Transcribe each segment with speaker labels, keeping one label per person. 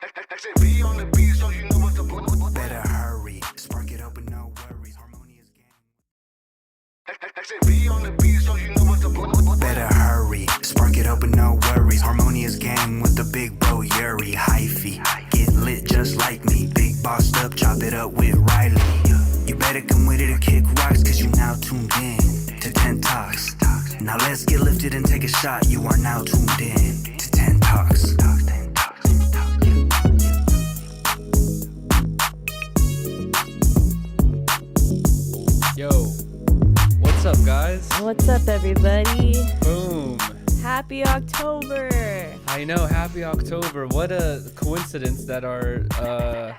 Speaker 1: Better hurry, spark it up with no worries. Harmonious game. Better hurry, spark it up with no worries. Harmonious gang with the big bro Yuriy. Hyphy, get lit just like me. Big bossed up, chop it up with Riley. You better come with it or kick rocks, cause you now tuned in to 10 Talks. Now let's get lifted and take a shot. You are now tuned in to 10 Talks.
Speaker 2: Yo, what's up, guys?
Speaker 3: What's up, everybody?
Speaker 2: Boom.
Speaker 3: Happy October!
Speaker 2: I know, happy October. What a coincidence that our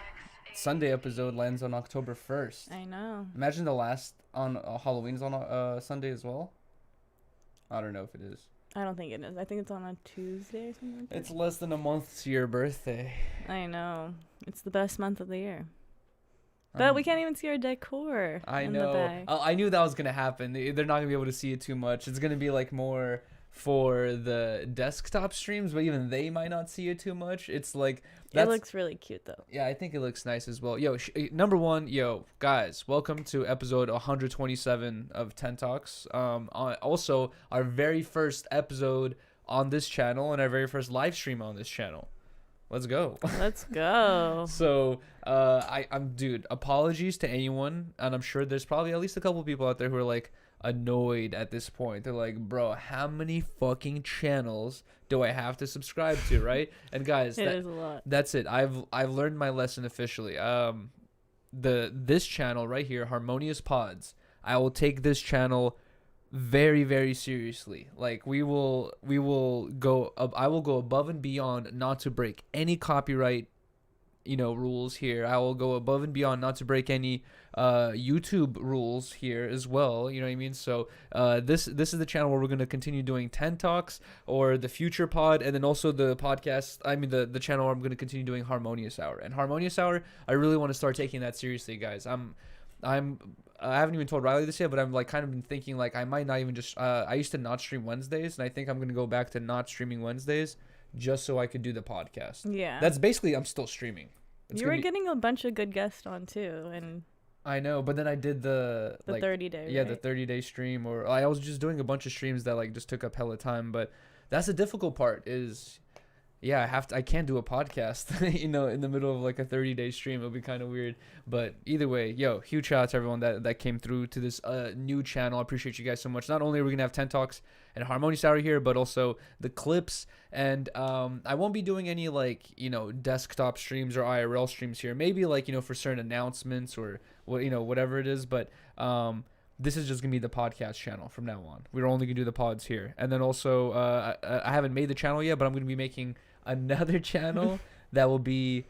Speaker 2: Sunday episode lands on October 1st.
Speaker 3: I know.
Speaker 2: Imagine the last on Halloween's on Sunday as well. I don't know if it is.
Speaker 3: I don't think it is. I think it's on a Tuesday or something like that.
Speaker 2: It's less than a month to your birthday.
Speaker 3: I know. It's the best month of the year. But we can't even see our decor.
Speaker 2: I
Speaker 3: in
Speaker 2: know.
Speaker 3: The back.
Speaker 2: I knew that was gonna happen. They're not gonna be able to see it too much. It's gonna be like more for the desktop streams, but even they might not see it too much. It's like
Speaker 3: it looks really cute though.
Speaker 2: Yeah, I think it looks nice as well. Yo, number one, guys, welcome to episode 127 of 10 Talks. Also our very first episode on this channel and our very first live stream on this channel. Let's go.
Speaker 3: Let's go.
Speaker 2: So, dude, apologies to anyone, and I'm sure there's probably at least a couple people out there who are like annoyed at this point. They're like, bro, how many fucking channels do I have to subscribe to, right? And guys,
Speaker 3: it is a lot.
Speaker 2: That's it. I've learned my lesson officially. This channel right here, Harmonious Pods, I will take this channel very, very seriously. Like I will go above and beyond not to break any copyright rules here. I will go above and beyond not to break any YouTube rules here as well, you know what I mean? So this is the channel where we're going to continue doing 10 Talks or the Future Pod, and then also the podcast, the channel where I'm going to continue doing Harmonious Hour. And Harmonious Hour, I really want to start taking that seriously, guys. I haven't even told Riley this yet, but I'm like kind of been thinking like I might not even just I used to not stream Wednesdays, and I think I'm going to go back to not streaming Wednesdays just so I could do the podcast.
Speaker 3: Yeah.
Speaker 2: That's basically I'm still streaming.
Speaker 3: You were getting a bunch of good guests on too, and
Speaker 2: I know, but then I did the
Speaker 3: 30-day.
Speaker 2: Yeah,
Speaker 3: right?
Speaker 2: the 30-day stream, or I was just doing a bunch of streams that like just took up hella time. But that's the difficult part is, yeah, I can't do a podcast, in the middle of like a 30-day stream. It'll be kind of weird. But either way, huge shout out to everyone that came through to this new channel. I appreciate you guys so much. Not only are we gonna have 10 Talks and Harmonious Hour here, but also the clips. And I won't be doing any like desktop streams or IRL streams here. Maybe like for certain announcements or whatever it is. But this is just gonna be the podcast channel from now on. We're only gonna do the pods here. And then also I haven't made the channel yet, but I'm gonna be making another channel that will be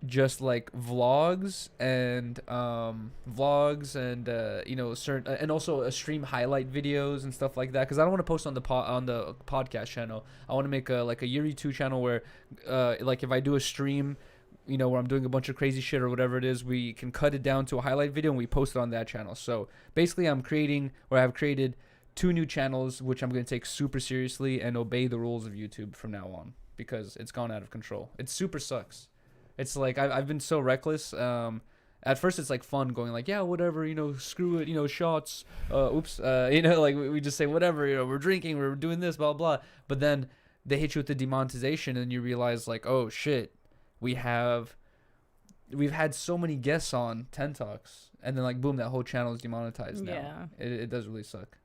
Speaker 2: just like vlogs and certain and also a stream highlight videos and stuff like that, because I don't want to post on the podcast channel. I want to make a Yuriy 2 channel where like if I do a stream where I'm doing a bunch of crazy shit or whatever it is, we can cut it down to a highlight video and we post it on that channel. So basically I've created 2 new channels which I'm going to take super seriously and obey the rules of YouTube from now on, because it's gone out of control. It super sucks. It's like I've been so reckless. At first it's like fun going like, yeah, whatever, screw it, shots, like we just say whatever, we're drinking, we're doing this, blah blah. But then they hit you with the demonetization and you realize like, oh shit, we've had so many guests on 10 Talks, and then like boom, that whole channel is demonetized now.
Speaker 3: Yeah.
Speaker 2: It does really suck.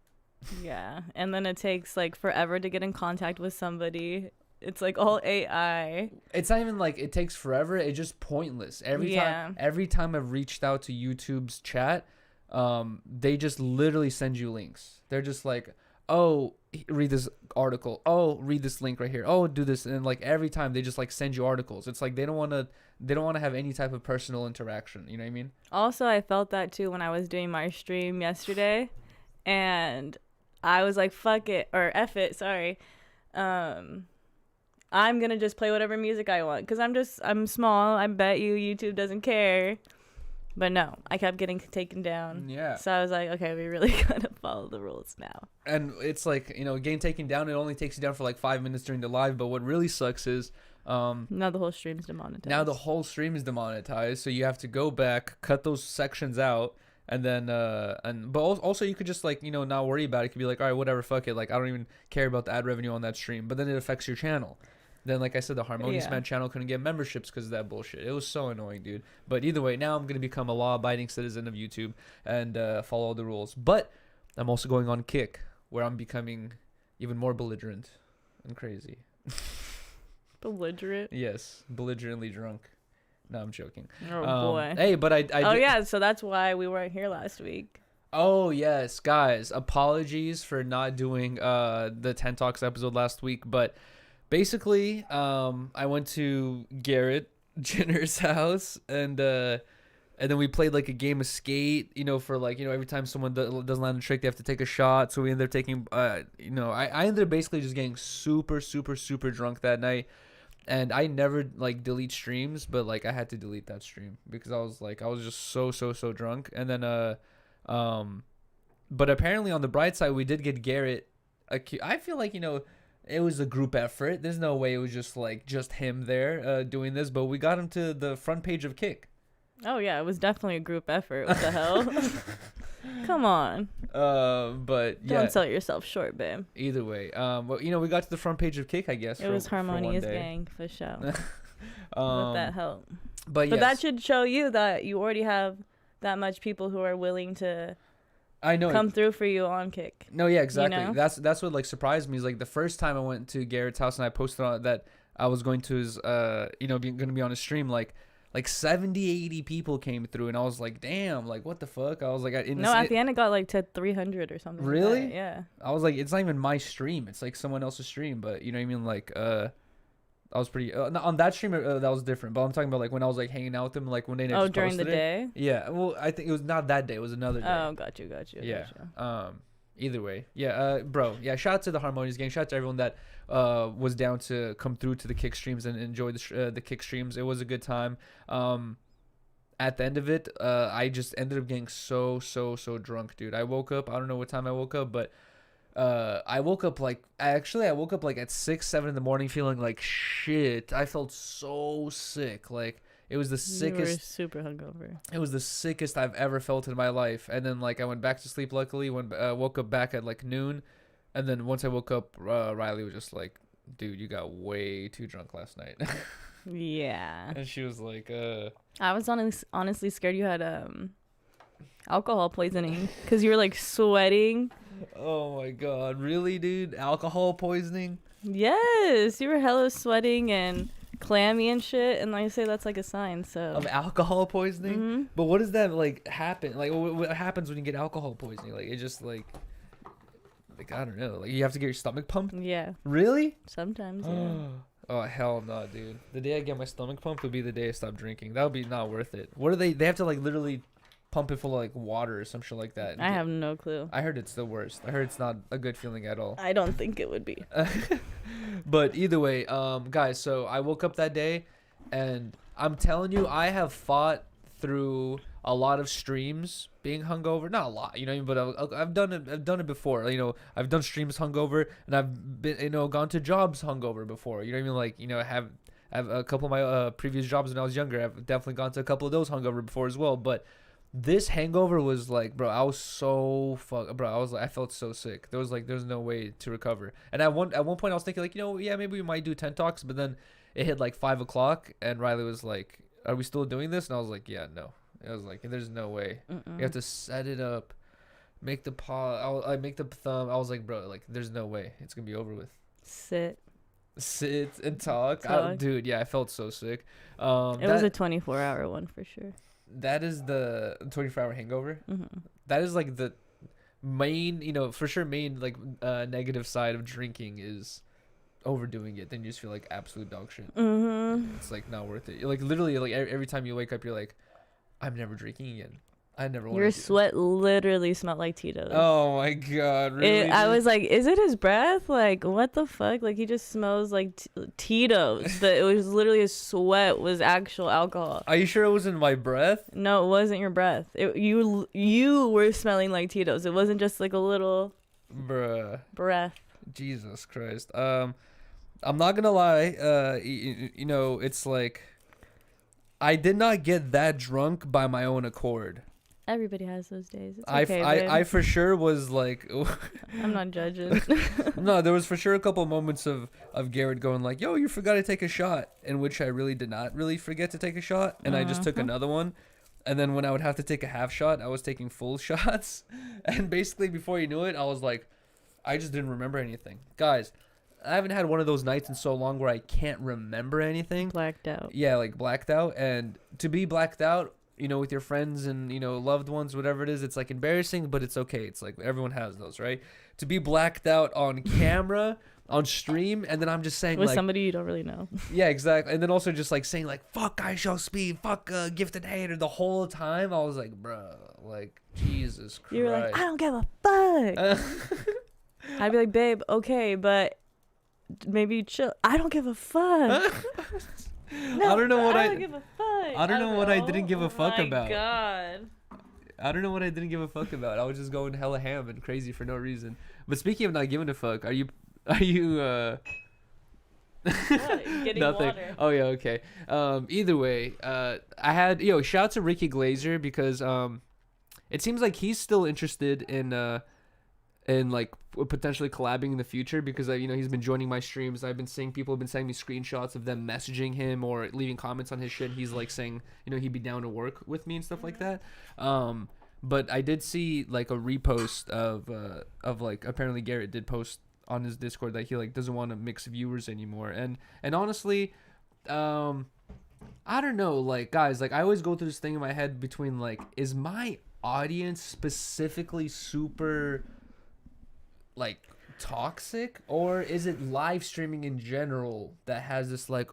Speaker 3: Yeah, and then it takes like forever to get in contact with somebody. It's like all AI.
Speaker 2: It's not even like it takes forever. It's just pointless. Every time I've reached out to YouTube's chat, they just literally send you links. They're just like, oh, read this article. Oh, read this link right here. Oh, do this. And like every time they just like send you articles. It's like they don't want to have any type of personal interaction. You know what I mean?
Speaker 3: Also, I felt that too when I was doing my stream yesterday, and I was like, fuck it, or F it, sorry. I'm going to just play whatever music I want because I'm small. I bet YouTube doesn't care. But no, I kept getting taken down.
Speaker 2: Yeah.
Speaker 3: So I was like, okay, we really got to follow the rules now.
Speaker 2: And it's like, getting taken down, it only takes you down for like 5 minutes during the live. But what really sucks is
Speaker 3: Now the whole stream's demonetized.
Speaker 2: Now the whole stream is demonetized, so you have to go back, cut those sections out, and then but also you could just like, you know, not worry about it. You could be like, all right, whatever, fuck it. Like I don't even care about the ad revenue on that stream, but then it affects your channel. Then, like I said, the Harmonious Man channel couldn't get memberships because of that bullshit. It was so annoying, dude. But either way, now I'm going to become a law-abiding citizen of YouTube and follow all the rules. But I'm also going on Kick, where I'm becoming even more belligerent and crazy.
Speaker 3: Belligerent?
Speaker 2: Yes, belligerently drunk. No, I'm joking.
Speaker 3: Oh, boy.
Speaker 2: Hey, but I
Speaker 3: oh, yeah, so that's why we weren't here last week.
Speaker 2: Oh, yes, guys. Apologies for not doing the 10 Talks episode last week, but... Basically, I went to Garrett Jenner's house, and then we played like a game of skate. You know, for like, you know, every time someone doesn't land a trick, they have to take a shot. So we ended up taking, you know, I ended up basically just getting super drunk that night. And I never like delete streams, but like I had to delete that stream because I was just so drunk. And then but apparently on the bright side, we did get Garrett. I feel like, you know, it was a group effort. There's no way it was just him there doing this, but we got him to the front page of Kick.
Speaker 3: Oh yeah, it was definitely a group effort. What the hell? Come on.
Speaker 2: But yeah.
Speaker 3: Don't sell yourself short, babe.
Speaker 2: Either way, well, you know, we got to the front page of Kick, I guess.
Speaker 3: It was Harmonious Gang for sure. With that help.
Speaker 2: But
Speaker 3: yes. That should show you that you already have that much people who are willing to come through for you on Kick.
Speaker 2: No, yeah, exactly.
Speaker 3: You know?
Speaker 2: That's what like surprised me is like the first time I went to Garrett's house and I posted on that I was going to his you know, going to be on a stream, like 70, 80 people came through, and I was like, damn, like what the fuck? I was like, at
Speaker 3: the end it got like to 300 or something.
Speaker 2: Really?
Speaker 3: Like that. Yeah.
Speaker 2: I was like, it's not even my stream. It's like someone else's stream, but you know what I mean? Like I was pretty on that stream that was different, but I'm talking about like when I was like hanging out with them, like when they just
Speaker 3: during the day.
Speaker 2: Yeah, well, I think it was not that day; it was another day.
Speaker 3: Oh, got you.
Speaker 2: Yeah. Either way, yeah. Bro, yeah. Shout out to the Harmonious Gang. Shout out to everyone that was down to come through to the Kick streams and enjoy the Kick streams. It was a good time. At the end of it, I just ended up getting so drunk, dude. I woke up. I don't know what time I woke up, but. I woke up like at 6-7 in the morning feeling like shit. I felt so sick. Like it was the sickest.
Speaker 3: You were super hungover.
Speaker 2: It was the sickest I've ever felt in my life. And then like I went back to sleep. Luckily, woke up back at like noon, and then once I woke up, Riley was just like, "Dude, you got way too drunk last night."
Speaker 3: Yeah.
Speaker 2: And she was like,
Speaker 3: I was honestly scared you had alcohol poisoning because you were like sweating.
Speaker 2: Oh my god, really, dude? Alcohol poisoning?
Speaker 3: Yes, you were hella sweating and clammy and shit, and I say that's like a sign. So
Speaker 2: of alcohol poisoning.
Speaker 3: Mm-hmm.
Speaker 2: But what does that like happen? Like what happens when you get alcohol poisoning? Like it just like I don't know. Like you have to get your stomach pumped?
Speaker 3: Yeah.
Speaker 2: Really?
Speaker 3: Sometimes. Yeah.
Speaker 2: Oh hell no, dude. The day I get my stomach pumped would be the day I stop drinking. That would be not worth it. What are they? They have to like literally pump it full of like water or some shit like that.
Speaker 3: I have no clue.
Speaker 2: I heard it's the worst. I heard it's not a good feeling at all.
Speaker 3: I don't think it would be.
Speaker 2: But either way, guys, so I woke up that day and I'm telling you, I have fought through a lot of streams being hungover. Not a lot, you know, but I've done it before. You know, I've done streams hungover, and I've been, you know, gone to jobs hungover before. You know what I mean? Like, you know, I have a couple of my previous jobs when I was younger. I've definitely gone to a couple of those hungover before as well, but this hangover was like, bro, I was so I felt so sick. There's no way to recover. And at one point I was thinking like, you know, yeah, maybe we might do 10 talks, but then it hit like 5 o'clock and Riley was like, are we still doing this? And I was like, yeah, no. I was like, there's no way. You have to set it up, make the paw, I make the thumb. I was like, bro, like there's no way it's gonna be over with.
Speaker 3: Sit
Speaker 2: and talk. Dude, yeah, I felt so sick.
Speaker 3: It was a 24-hour one for sure.
Speaker 2: That is the 24-hour hangover.
Speaker 3: Mm-hmm.
Speaker 2: That is like the main, you know, for sure main like negative side of drinking is overdoing it. Then you just feel like absolute dog shit.
Speaker 3: Mm-hmm.
Speaker 2: It's like not worth it. Like literally, like every time you wake up, you're like, I'm never drinking again. I never want.
Speaker 3: Your sweat literally smelled like Tito's.
Speaker 2: Oh my god, really?
Speaker 3: I was like, is it his breath? Like, what the fuck? Like, he just smells like Tito's. But it was literally his sweat was actual alcohol.
Speaker 2: Are you sure it wasn't my breath?
Speaker 3: No, it wasn't your breath. You were smelling like Tito's. It wasn't just like a little
Speaker 2: bruh
Speaker 3: breath.
Speaker 2: Jesus Christ. I'm not gonna lie. You know, it's like I did not get that drunk by my own accord.
Speaker 3: Everybody has those days. It's
Speaker 2: I,
Speaker 3: okay,
Speaker 2: I for sure was like,
Speaker 3: I'm not judging.
Speaker 2: no, there was for sure a couple moments of Garrett going like, yo, you forgot to take a shot, in which I really did not really forget to take a shot, and I just took another one. And then when I would have to take a half shot, I was taking full shots. And basically before you knew it, I was like, I just didn't remember anything. Guys, I haven't had one of those nights in so long where I can't remember anything.
Speaker 3: Blacked out.
Speaker 2: Yeah, like blacked out. And to be blacked out, you know, with your friends and, you know, loved ones, whatever it is, it's like embarrassing, but it's okay. It's like everyone has those, right? To be blacked out on camera, on stream, and then I'm just saying
Speaker 3: with
Speaker 2: like
Speaker 3: somebody you don't really know.
Speaker 2: yeah, exactly. And then also just like saying like fuck I Shall Speed, fuck Gifted Hater the whole time. I was like, bro, like Jesus Christ.
Speaker 3: You were like, I don't give a fuck. I'd be like, babe, okay, but maybe chill. I don't give a fuck. No,
Speaker 2: I don't know what
Speaker 3: I don't give a fuck.
Speaker 2: I don't know what I didn't give a fuck about.
Speaker 3: Oh my god.
Speaker 2: I don't know what I didn't give a fuck about. I was just going hella ham and crazy for no reason. But speaking of not giving a fuck, are you
Speaker 3: What? Getting
Speaker 2: nothing.
Speaker 3: water.
Speaker 2: Oh yeah, okay. Either way, I had shout out to Ricky Glazer because it seems like he's still interested in like potentially collabing in the future because he's been joining my streams. I've been seeing people have been sending me screenshots of them messaging him or leaving comments on his shit. He's like saying he'd be down to work with me and stuff like that. But I did see like a repost of like apparently Garrett did post on his Discord that he like doesn't want to mix viewers anymore. And honestly, I don't know, like guys, like I always go through this thing in my head between like, is my audience specifically super like toxic, or is it live streaming in general that has this like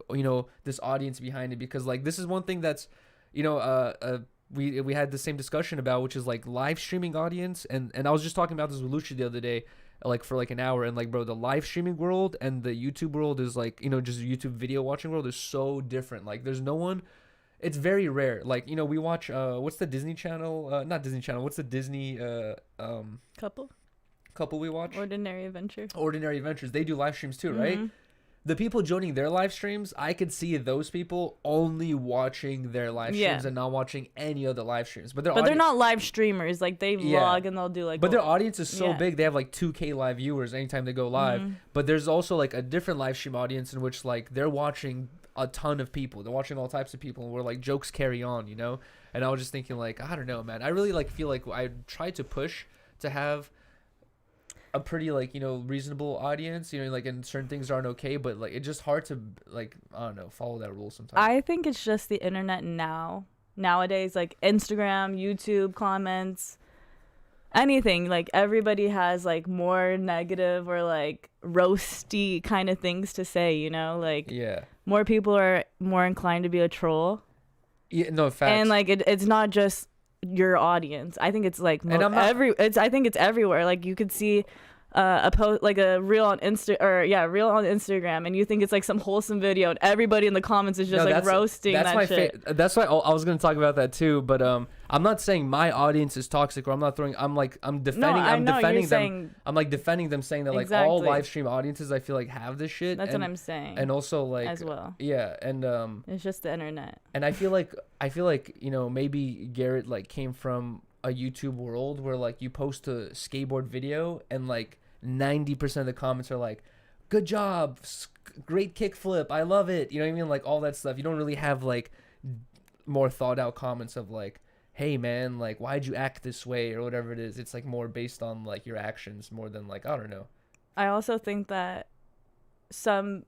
Speaker 2: this audience behind it? Because like this is one thing that's we had the same discussion about, which is like live streaming audience, and I was just talking about this with Lucia the other day, like for like an hour, and like bro, the live streaming world and the YouTube world is like just YouTube video watching world is so different. Like there's no one, it's very rare. Like we watch what's the Disney Channel, not Disney Channel, what's the Disney couple we watch?
Speaker 3: Ordinary Adventures. They do live streams too, right? The people joining their live streams, I could see those people only watching their live streams and not watching any other live streams. But they're not live streamers. Like they vlog and they'll do like.
Speaker 2: But their audience is so big; they have like 2K live viewers anytime they go live. But there's also like a different live stream audience in which like they're watching a ton of people. They're watching all types of people, and where like jokes carry on, And I was just thinking like, I don't know, man. I really like feel like I try to push to have a pretty like reasonable audience, like, and certain things aren't okay, but like it's just hard to like, I don't know, follow that rule sometimes.
Speaker 3: I think it's just the internet nowadays, like Instagram, YouTube comments, anything, like everybody has like more negative or like roasty kind of things to say, like more people are more inclined to be a troll.
Speaker 2: No, facts.
Speaker 3: And like it's not just your audience. I think it's like I think it's everywhere. Like you could see a post, like a reel on Instagram, and you think it's like some wholesome video, and everybody in the comments is just roasting that shit.
Speaker 2: That's why I was gonna talk about that too. But I'm not saying my audience is toxic, or I'm defending them. I'm like defending them, saying that like all live stream audiences, I feel like have this shit.
Speaker 3: That's what I'm saying.
Speaker 2: And also like
Speaker 3: as well.
Speaker 2: Yeah, and
Speaker 3: it's just the internet.
Speaker 2: And I feel like maybe Garrett like came from a YouTube world where like you post a skateboard video and like 90% of the comments are like, good job, great kickflip, I love it, you know what I mean, like all that stuff. You don't really have like more thought out comments of like, hey man, like why'd you act this way or whatever it is. It's like more based on like your actions more than like, I don't know.
Speaker 3: I also think that some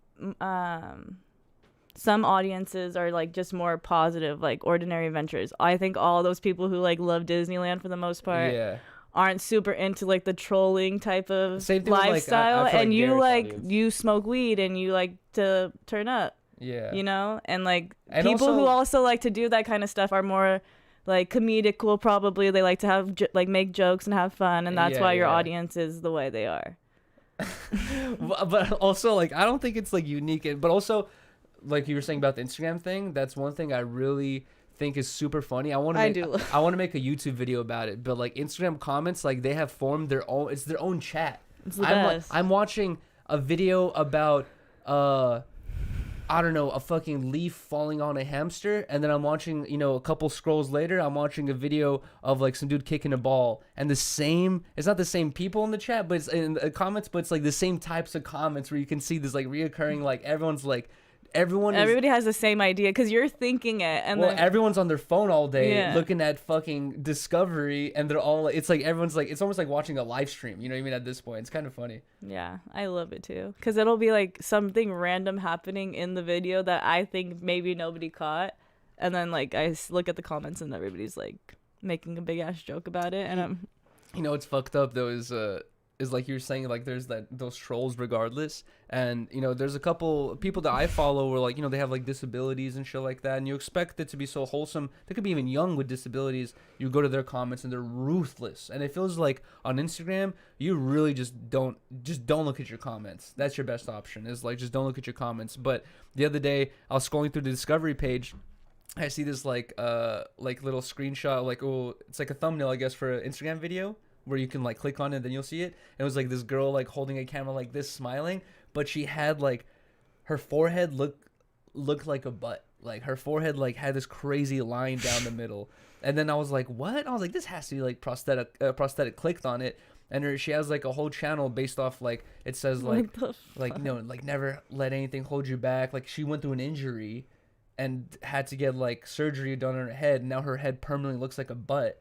Speaker 3: audiences are like just more positive, like Ordinary Adventures. I think all those people who like love Disneyland for the most part aren't super into like the trolling type of lifestyle.
Speaker 2: Like,
Speaker 3: and you like audience. You smoke weed and you like to turn up.
Speaker 2: Yeah.
Speaker 3: And like people who also like to do that kind of stuff are more like comedical. Probably they like to have like make jokes and have fun, and that's why your audience is the way they are.
Speaker 2: But also like I don't think it's like unique, but also like you were saying about the Instagram thing, that's one thing I really think is super funny. I want to make a YouTube video about it, but like Instagram comments, like they have formed their own. It's their own chat.
Speaker 3: It's the best.
Speaker 2: I'm watching a video about I don't know, a fucking leaf falling on a hamster, and then I'm watching, you know, a couple scrolls later, I'm watching a video of like some dude kicking a ball, and it's not the same people in the chat, but it's in the comments, but it's like the same types of comments where you can see this like reoccurring, like everybody
Speaker 3: has the same idea because you're thinking it, and then
Speaker 2: everyone's on their phone all day looking at fucking Discovery, and they're all, it's like everyone's like, it's almost like watching a live stream, you know what I mean? At this point, it's kind of funny.
Speaker 3: Yeah, I love it too because it'll be like something random happening in the video that I think maybe nobody caught, and then like I look at the comments and everybody's like making a big ass joke about it, and I'm,
Speaker 2: you know, what's fucked up though is like you were saying, like there's those trolls regardless, and you know there's a couple people that I follow where like, you know, they have like disabilities and shit like that, and you expect it to be so wholesome. They could be even young with disabilities. You go to their comments and they're ruthless, and it feels like on Instagram you really just don't look at your comments. That's your best option, is like just don't look at your comments. But the other day I was scrolling through the Discovery page, I see this like little screenshot, like, oh, it's like a thumbnail I guess for an Instagram video where you can like click on it and then you'll see it. It was like this girl like holding a camera like this, smiling, but she had like her forehead looked like a butt. Like her forehead like had this crazy line down the middle. And then I was like, what? I was like, this has to be like prosthetic clicked on it. And she has like a whole channel based off like, it says like you know, like never let anything hold you back. Like she went through an injury and had to get like surgery done on her head, and now her head permanently looks like a butt.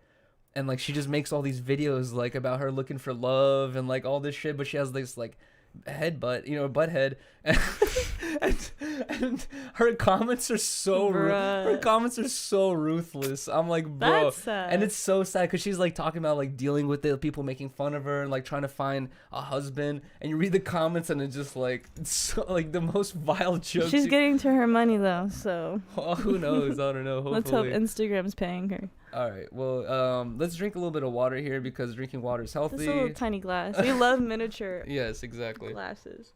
Speaker 2: And like she just makes all these videos like about her looking for love and like all this shit, but she has this like headbutt, you know, butt head, and her comments are so ruthless. I'm like, bro,
Speaker 3: that's sad.
Speaker 2: And it's so sad because she's like talking about like dealing with the people making fun of her and like trying to find a husband, and you read the comments and it's just like, it's so, like the most vile jokes.
Speaker 3: She's getting to her money though, so
Speaker 2: well, who knows? I don't know. Hopefully.
Speaker 3: Let's hope Instagram's paying her.
Speaker 2: All right, well, let's drink a little bit of water here because drinking water is healthy.
Speaker 3: This little tiny glass. We love miniature
Speaker 2: yes, exactly.
Speaker 3: glasses.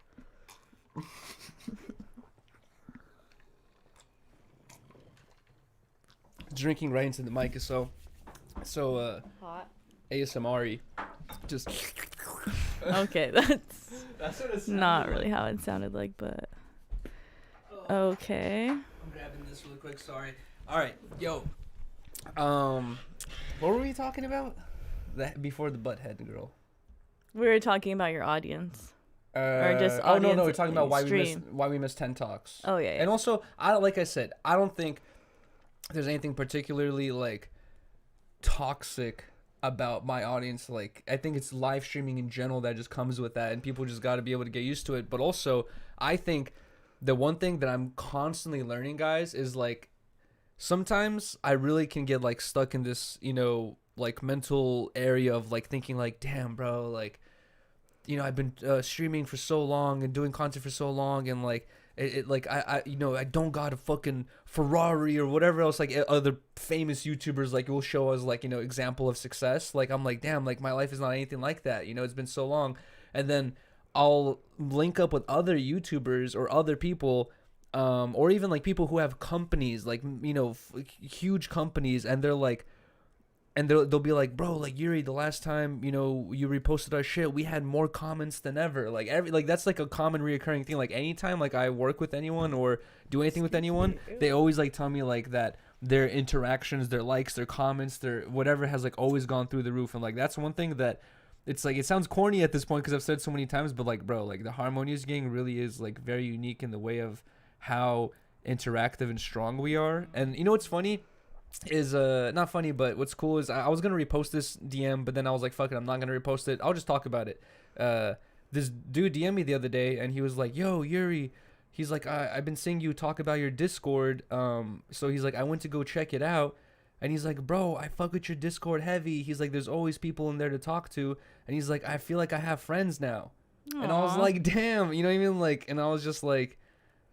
Speaker 2: Drinking right into the mic is so
Speaker 3: Hot.
Speaker 2: ASMR-y. Just
Speaker 3: Okay, that's
Speaker 2: what it's
Speaker 3: not really how it sounded like, but okay.
Speaker 2: I'm grabbing this really quick. Sorry. All right, yo. What were we talking about? That before the butthead girl.
Speaker 3: We were talking about your audience. Or just
Speaker 2: no,
Speaker 3: audience
Speaker 2: we're talking about
Speaker 3: stream.
Speaker 2: why we missed 10 talks.
Speaker 3: Oh yeah.
Speaker 2: And also, like I said, I don't think there's anything particularly like toxic about my audience. Like I think it's live streaming in general that just comes with that, and people just got to be able to get used to it. But also, I think the one thing that I'm constantly learning, guys, is like sometimes I really can get like stuck in this, you know, like mental area of like thinking like, damn, bro, like, you know, I've been streaming for so long and doing content for so long, and like it like I you know, I don't got a fucking Ferrari or whatever else like other famous YouTubers like will show us like, you know, example of success. Like I'm like, damn, like my life is not anything like that, you know, it's been so long. And then I'll link up with other YouTubers or other people, or even like people who have companies, like, you know, huge companies, and they're like, and they'll be like, bro, like Yuriy, the last time, you know, you reposted our shit, we had more comments than ever. Like that's like a common reoccurring thing. Like anytime like I work with anyone or do anything with anyone, they always like tell me like that their interactions, their likes, their comments, their whatever has like always gone through the roof. And like that's one thing that it's like, it sounds corny at this point because I've said so many times, but like, bro, like the Harmonious Gang really is like very unique in the way of how interactive and strong we are. And you know what's funny is not funny, but what's cool is I was gonna repost this DM, but then I was like, fuck it, I'm not gonna repost it, I'll just talk about it. This dude DM'd me the other day and he was like, yo Yuriy, he's like, I've been seeing you talk about your Discord, so he's like, I went to go check it out, and he's like, bro, I fuck with your Discord heavy. He's like, there's always people in there to talk to, and he's like, I feel like I have friends now. Aww. And I was like, damn, you know what I mean? Like, and I was just like,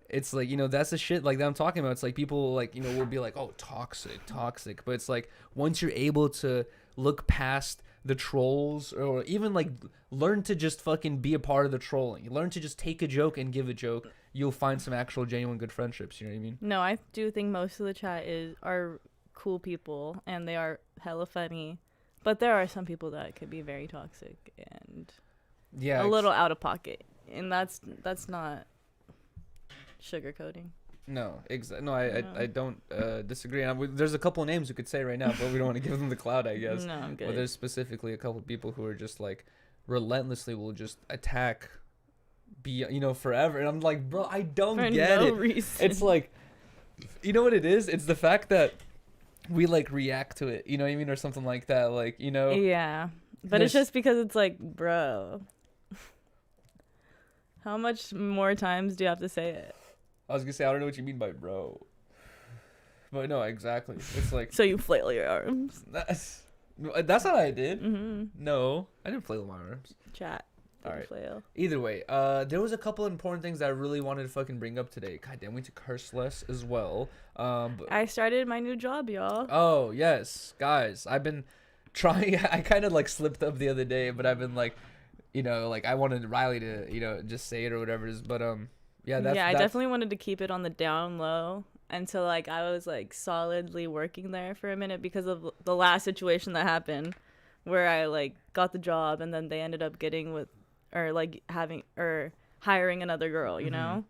Speaker 2: it's like, you know, that's the shit like that I'm talking about. It's like people like, you know, will be like, oh, toxic, but it's like once you're able to look past the trolls, or even like learn to just fucking be a part of the trolling, you learn to just take a joke and give a joke, you'll find some actual genuine good friendships. You know what I mean? No,
Speaker 3: I do think most of the chat are cool people and they are hella funny, but there are some people that could be very toxic and a little out of pocket, and that's not sugarcoating.
Speaker 2: No, no, I don't disagree. There's a couple names we could say right now, but we don't want to give them the clout, I guess.
Speaker 3: No, I'm good.
Speaker 2: But there's specifically a couple people who are just like relentlessly will just attack, forever. And I'm like, bro, I don't get it.
Speaker 3: Reason.
Speaker 2: It's like, you know what it is? It's the fact that we like react to it. You know what I mean, or something like that. Like,
Speaker 3: Yeah, but it's just because it's like, bro, how much more times do you have to say it?
Speaker 2: I was gonna say, I don't know what you mean by bro. But no, exactly. It's like...
Speaker 3: So you flail your arms.
Speaker 2: That's not what I did.
Speaker 3: Mm-hmm.
Speaker 2: No, I didn't flail my arms.
Speaker 3: Chat.
Speaker 2: All right.
Speaker 3: Flail.
Speaker 2: Either way, there was a couple important things that I really wanted to fucking bring up today. God damn, we need to curse less as well. But...
Speaker 3: I started my new job, y'all.
Speaker 2: Oh, yes. Guys, I've been trying... I kind of like slipped up the other day, but I've been like, I wanted Riley to, just say it or whatever it is. But, yeah,
Speaker 3: I definitely wanted to keep it on the down low until like I was like solidly working there for a minute because of the last situation that happened where I like got the job and then they ended up hiring another girl, you know?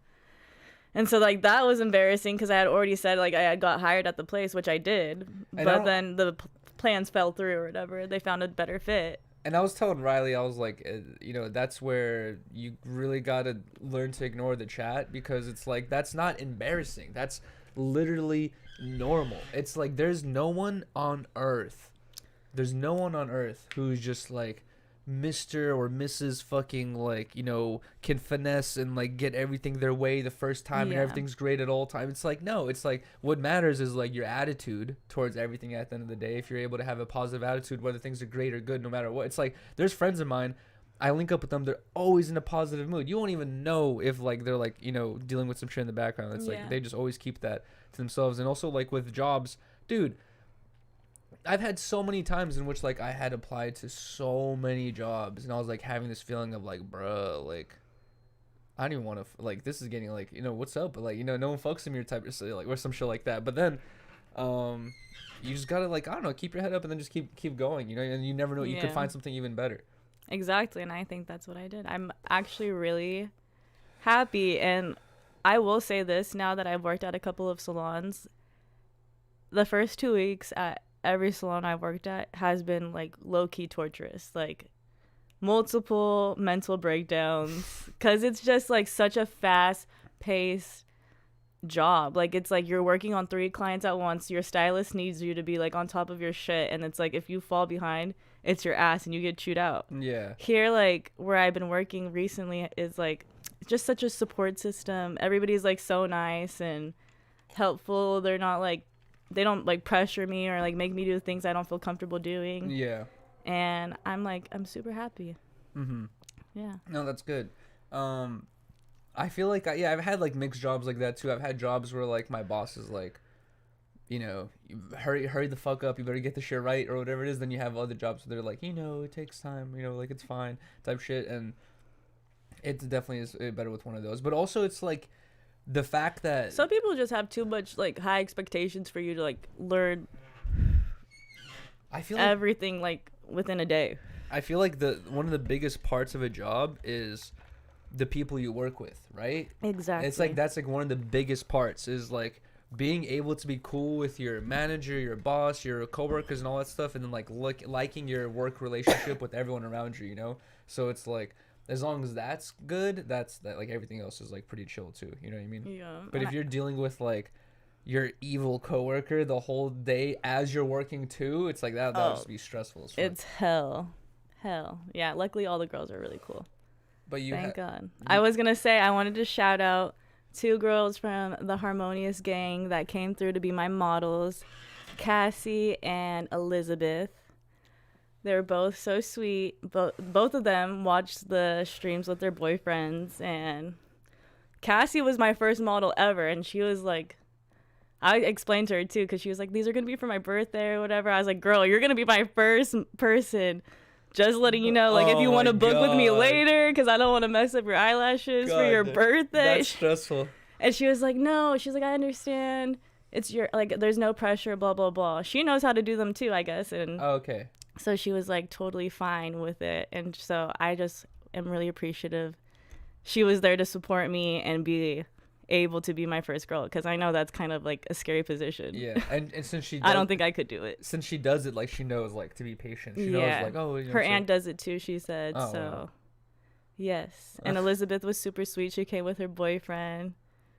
Speaker 3: And so like that was embarrassing because I had already said like I had got hired at the place, which I did, but then the plans fell through or whatever. They found a better fit.
Speaker 2: And I was telling Riley, I was like, that's where you really got to learn to ignore the chat because it's like, that's not embarrassing. That's literally normal. It's like, there's no one on earth who's just like Mr. or Mrs. fucking like, can finesse and like get everything their way the first time and everything's great at all time. It's like, no, it's like what matters is like your attitude towards everything at the end of the day. If you're able to have a positive attitude, whether things are great or good, no matter what. It's like there's friends of mine, I link up with them, they're always in a positive mood. You won't even know if like they're like, dealing with some shit in the background. It's like they just always keep that to themselves. And also like with jobs, dude, I've had so many times in which like I had applied to so many jobs and I was like having this feeling of like, bruh, like I don't even want to like this is getting like, what's up, but like, no one fucks with me or type of like or some shit like that. But then you just gotta like, I don't know, keep your head up and then just keep going, and you never know, you could find something even better.
Speaker 3: Exactly. And I think that's what I did. I'm actually really happy, and I will say this now that I've worked at a couple of salons, the first 2 weeks at every salon I've worked at has been like low-key torturous, like multiple mental breakdowns, because it's just like such a fast-paced job. Like it's like you're working on 3 clients at once, your stylist needs you to be like on top of your shit, and it's like if you fall behind, it's your ass and you get chewed out.
Speaker 2: Yeah.
Speaker 3: Here, like where I've been working recently is like just such a support system. Everybody's like so nice and helpful. They're not like, they don't like pressure me or like make me do things I don't feel comfortable doing.
Speaker 2: Yeah.
Speaker 3: And I'm super happy.
Speaker 2: Mm-hmm.
Speaker 3: Yeah.
Speaker 2: No, that's good. I feel like I've had like mixed jobs like that too. I've had jobs where like my boss is like, you hurry the fuck up, you better get the shit right or whatever it is. Then you have other jobs where they're like, it takes time, like it's fine type shit. And it definitely is better with one of those. But also it's like the fact that
Speaker 3: some people just have too much like high expectations for you to like learn
Speaker 2: I feel like
Speaker 3: everything like within a day.
Speaker 2: I feel like one of the biggest parts of a job is the people you work with, right?
Speaker 3: Exactly.
Speaker 2: It's like that's like one of the biggest parts is like being able to be cool with your manager, your boss, your coworkers and all that stuff, and then like liking your work relationship with everyone around you, So it's like as long as that's good, that like everything else is like pretty chill too. You know what I mean?
Speaker 3: Yeah.
Speaker 2: But if you're dealing with like your evil coworker the whole day as you're working too, it's like that would just be stressful as fuck.
Speaker 3: It's hell. Yeah. Luckily, all the girls are really cool.
Speaker 2: But
Speaker 3: thank God. I was gonna say I wanted to shout out 2 girls from the Harmonious gang that came through to be my models, Cassie and Elizabeth. They're both so sweet. Both of them watched the streams with their boyfriends, and Cassie was my first model ever, and she was like, I explained to her too, because she was like, these are going to be for my birthday or whatever. I was like, girl, you're going to be my first person. Just letting you know, like, if you want to book with me later, because I don't want to mess up your eyelashes for your birthday.
Speaker 2: That's stressful.
Speaker 3: And she was like, no. She's like, I understand. It's your, like, there's no pressure, blah, blah, blah. She knows how to do them too, I guess. And
Speaker 2: okay.
Speaker 3: So she was like totally fine with it. And so I just am really appreciative. She was there to support me and be able to be my first girl, because I know that's kind of like a scary position.
Speaker 2: Yeah, and since she
Speaker 3: I don't think I could do it.
Speaker 2: Since she does it, like, she knows, like, to be patient. She knows, like, oh, you know,
Speaker 3: her aunt does it too, she said.
Speaker 2: Oh,
Speaker 3: so
Speaker 2: wow.
Speaker 3: yes. And Elizabeth was super sweet. She came with her boyfriend.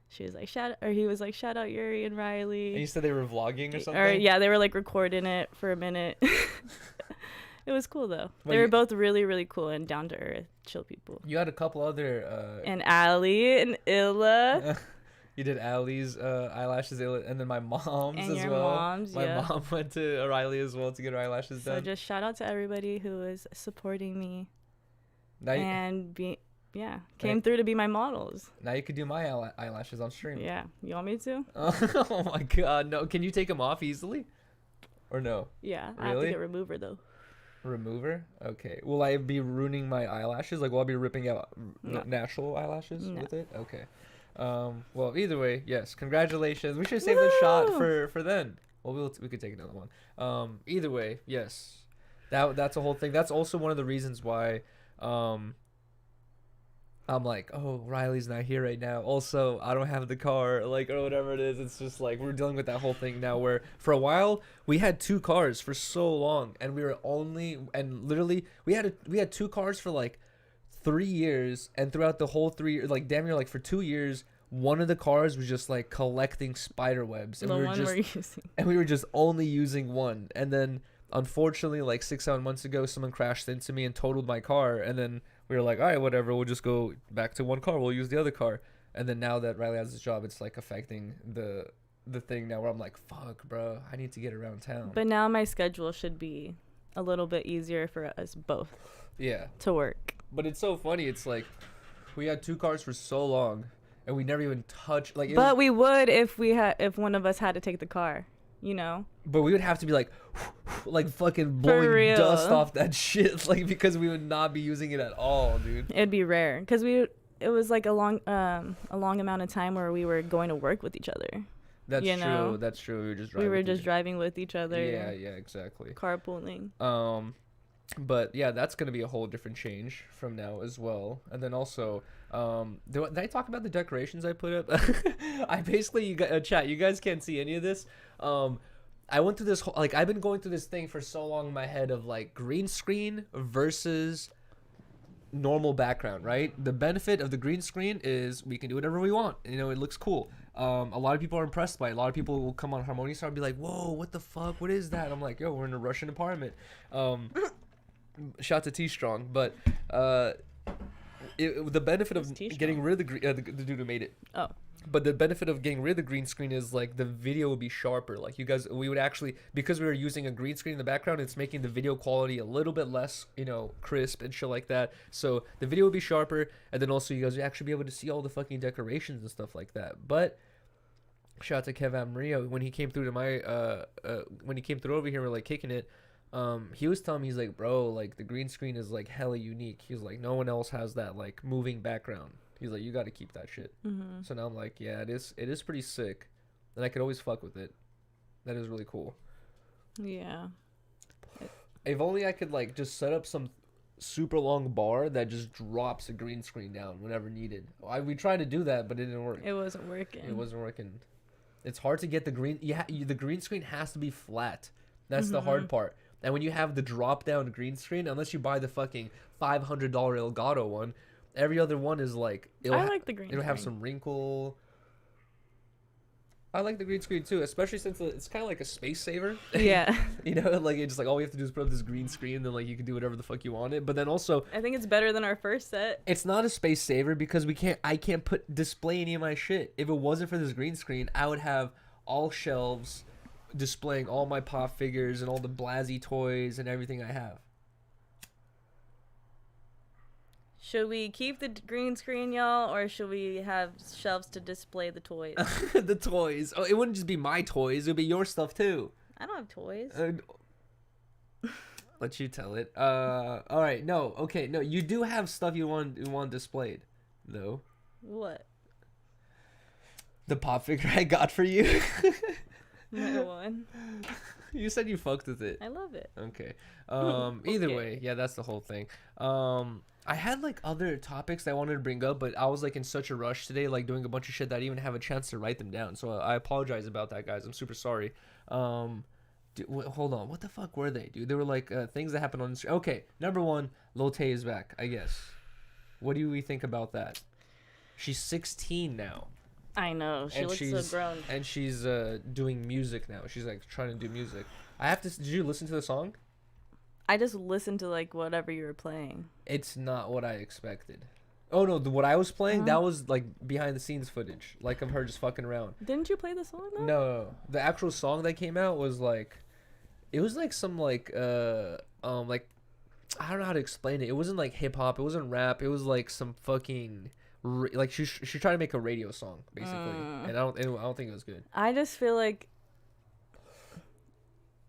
Speaker 3: She was like, he was like, shout out Yuriy and Riley.
Speaker 2: And you said they were vlogging or something?
Speaker 3: Or yeah, they were like recording it for a minute. It was cool though.
Speaker 2: Well,
Speaker 3: they were both really, really cool and down to earth, chill people.
Speaker 2: You had a couple other
Speaker 3: and Ali and Illa.
Speaker 2: You did Allie's eyelashes, and then my mom's
Speaker 3: and
Speaker 2: as
Speaker 3: your
Speaker 2: well.
Speaker 3: Mom's,
Speaker 2: my mom went to Riley as well to get her eyelashes done.
Speaker 3: So just shout out to everybody who was supporting me
Speaker 2: Now
Speaker 3: and came through to be my models.
Speaker 2: Now you could do my eyelashes on stream.
Speaker 3: Yeah, you want me to?
Speaker 2: Oh my god, no! Can you take them off easily, or no?
Speaker 3: Yeah,
Speaker 2: really?
Speaker 3: I have to get remover though.
Speaker 2: Remover? Okay. Will I be ruining my eyelashes? Like, will I be ripping out natural eyelashes with it? Okay. Well, either way, yes. Congratulations. We should save the shot for then. Well, we could take another one. Either way, yes. That's a whole thing. That's also one of the reasons why I'm like, oh, Riley's not here right now. Also, I don't have the car, like, or whatever it is. It's just like we're dealing with that whole thing now where for a while we had 2 cars for so long, and literally we had 2 cars for like 3 years, and throughout the whole 3 years, like damn near like for 2 years, one of the cars was just like collecting spider webs, and we were just only using one. And then unfortunately, like 6-7 months ago, someone crashed into me and totaled my car, and then we were like, all right, whatever, we'll just go back to one car, we'll use the other car. And then now that Riley has his job, it's like affecting the thing now where I'm like, fuck, bro, I need to get around town.
Speaker 3: But now my schedule should be a little bit easier for us both.
Speaker 2: Yeah.
Speaker 3: To work.
Speaker 2: But it's so funny. It's like we had 2 cars for so long, and we never even touched. Like,
Speaker 3: but we would if one of us had to take the car, you know.
Speaker 2: But we would have to be like fucking blowing dust off that shit, like, because we would not be using it at all, dude.
Speaker 3: It'd be rare because it was like a long amount of time where we were going to work with each other.
Speaker 2: That's true. That's true. We were just
Speaker 3: driving with each other.
Speaker 2: Yeah, exactly.
Speaker 3: Carpooling.
Speaker 2: But yeah, that's gonna be a whole different change from now as well. And then also, did I talk about the decorations I put up? I basically, chat, you guys can't see any of this. I went through this whole, like, I've been going through this thing for so long in my head of like green screen versus normal background, right? The benefit of the green screen is we can do whatever we want. You know, it looks cool. A lot of people are impressed by it. A lot of people will come on Harmony Star and be like, whoa, what the fuck? What is that? I'm like, yo, we're in a Russian apartment. Shout to T-Strong. But the benefit of getting rid of the dude who made it. Oh. But the benefit of getting rid of the green screen is like the video will be sharper. Like you guys, we would actually, because we were using a green screen in the background, it's making the video quality a little bit less, you know, crisp and shit like that. So the video will be sharper, and then also you guys would actually be able to see all the fucking decorations and stuff like that. But shout out to Kev Maria when he came through to my when he came through over here, we're like kicking it. He was telling me, he's like, bro, like the green screen is like hella unique. He's like, no one else has that like moving background. He's like, you got to keep that shit. Mm-hmm. So now I'm like, yeah, it is pretty sick, and I could always fuck with it. That is really cool. Yeah. If only I could like just set up some super long bar that just drops a green screen down whenever needed. We tried to do that, but it didn't work.
Speaker 3: It wasn't working.
Speaker 2: It's hard to get the green. The green screen has to be flat. That's the hard part. And when you have the drop down green screen, unless you buy the fucking $500 Elgato one, every other one is like,
Speaker 3: I like the green screen.
Speaker 2: It'll have some wrinkle. I like the green screen too, especially since it's kind of like a space saver. Yeah. You know, like it's just like all we have to do is put up this green screen, then like you can do whatever the fuck you want it. But then also,
Speaker 3: I think it's better than our first set.
Speaker 2: It's not a space saver because I can't display any of my shit. If it wasn't for this green screen, I would have all shelves displaying all my pop figures and all the Blazey toys and everything I have.
Speaker 3: Should we keep the green screen, y'all, or should we have shelves to display the toys?
Speaker 2: The toys. Oh, it wouldn't just be my toys. It would be your stuff, too.
Speaker 3: I don't have toys.
Speaker 2: Let you tell it. All right. No. Okay. No, you do have stuff you want displayed, though.
Speaker 3: What?
Speaker 2: The pop figure I got for you.
Speaker 3: No one.
Speaker 2: You said you fucked with it.
Speaker 3: I love it.
Speaker 2: Okay. Either way, yeah, that's the whole thing. I had like other topics that I wanted to bring up, but I was like in such a rush today, like doing a bunch of shit that I didn't even have a chance to write them down. So I apologize about that, guys. I'm super sorry. Hold on. What the fuck were they, dude? They were like things that happened on Instagram. Okay, number one, Lil Tay is back, I guess. What do we think about that? She's 16 now.
Speaker 3: I know. She looks so grown.
Speaker 2: And she's doing music now. She's like trying to do music. I have to. Did you listen to the song?
Speaker 3: I just listened to like whatever you were playing.
Speaker 2: It's not what I expected. Oh no, what I was playing, that was like behind the scenes footage, like of her just fucking around.
Speaker 3: Didn't you play the song though?
Speaker 2: No, the actual song that came out was like, it was like some like like, I don't know how to explain it. It wasn't like hip hop. It wasn't rap. It was like some fucking like she tried to make a radio song basically, and I don't think it was good.
Speaker 3: I just feel like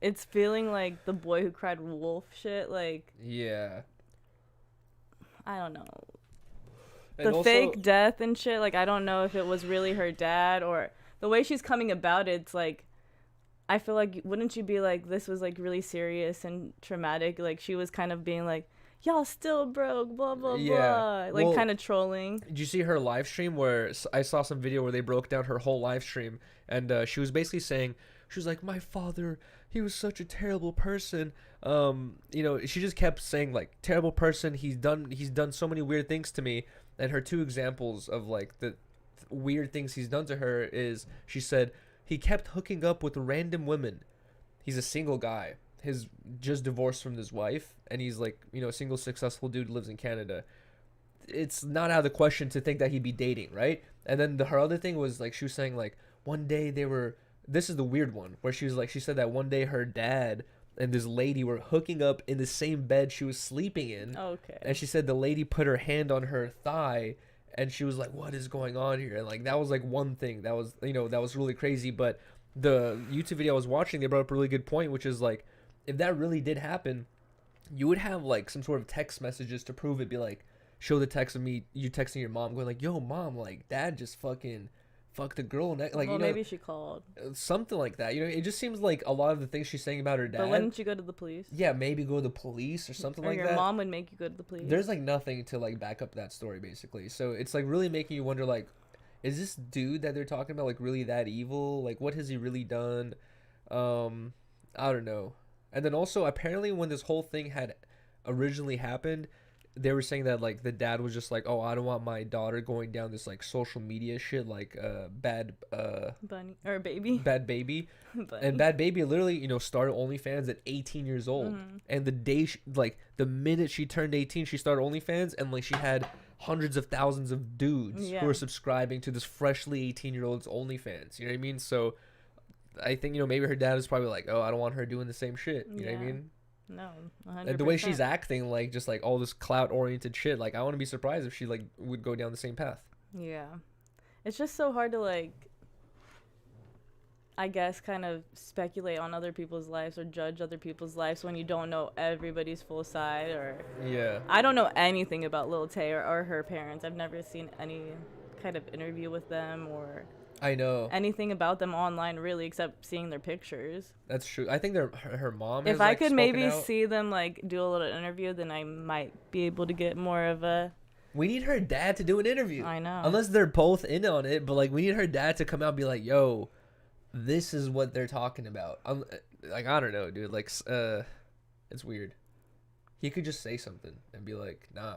Speaker 3: it's feeling like the boy who cried wolf shit. Like,
Speaker 2: yeah,
Speaker 3: I don't know.
Speaker 2: And
Speaker 3: The
Speaker 2: also,
Speaker 3: fake death and shit. Like, I don't know if it was really her dad or the way she's coming about it. It's like, I feel like, wouldn't you be like, this was like really serious and traumatic? Like, she was kind of being like, y'all still broke, blah, blah, blah. Like,
Speaker 2: well,
Speaker 3: kind of trolling.
Speaker 2: Did you see her live stream where I saw some video where they broke down her whole live stream, and she was basically saying, she was like, my father, he was such a terrible person. She just kept saying like, terrible person. He's done so many weird things to me. And her two examples of like the weird things he's done to her is, she said, he kept hooking up with random women. He's a single guy. He's just divorced from his wife, and he's like, a single successful dude, lives in Canada. It's not out of the question to think that he'd be dating, right? And then her other thing was like, she was saying like, one day this is the weird one, where she was like, she said that one day her dad and this lady were hooking up in the same bed she was sleeping in.
Speaker 3: Okay.
Speaker 2: And she said the lady put her hand on her thigh, and she was like, what is going on here? And like, that was like one thing that was, that was really crazy. But the YouTube video I was watching, they brought up a really good point, which is like, if that really did happen, you would have like some sort of text messages to prove it. Be like, show the text of you texting your mom going like, yo mom, like dad just fucking fucked a girl like,
Speaker 3: well, maybe she called,
Speaker 2: something like that. It just seems like a lot of the things she's saying about her dad.
Speaker 3: But wouldn't you go to the police?
Speaker 2: Yeah, maybe go to the police or something like that. Or
Speaker 3: your mom would make you go to the police.
Speaker 2: There's like nothing to like back up that story basically. So it's like really making you wonder, like, is this dude that they're talking about like really that evil? Like, what has he really done? I don't know. And then also, apparently when this whole thing had originally happened, they were saying that like the dad was just like, oh, I don't want my daughter going down this like social media shit, like bad
Speaker 3: bunny or baby,
Speaker 2: bad baby.
Speaker 3: Bunny.
Speaker 2: And Bad Baby literally started OnlyFans at 18 years old. And the day the minute she turned 18, she started OnlyFans, and like she had hundreds of thousands of dudes who were subscribing to this freshly 18-year-old's OnlyFans. You know what I mean? So I think maybe her dad is probably like, oh, I don't want her doing the same shit. You know what I mean?
Speaker 3: No, 100%.
Speaker 2: And the way she's acting, like just like all this clout oriented shit, like I wouldn't be surprised if she like would go down the same path.
Speaker 3: Yeah, it's just so hard to like, I guess, kind of speculate on other people's lives or judge other people's lives when you don't know everybody's full side. Or I don't know anything about Lil Tay or her parents. I've never seen any kind of interview with them or
Speaker 2: I know
Speaker 3: anything about them online really, except seeing their pictures.
Speaker 2: That's true. I think her mom.
Speaker 3: If I could maybe see them like do a little interview, then I might be able to get more of a.
Speaker 2: We need her dad to do an interview.
Speaker 3: I know.
Speaker 2: Unless they're both in on it, but like we need her dad to come out and be like, "Yo, this is what they're talking about." Like I don't know, dude. Like it's weird. He could just say something and be like, "Nah,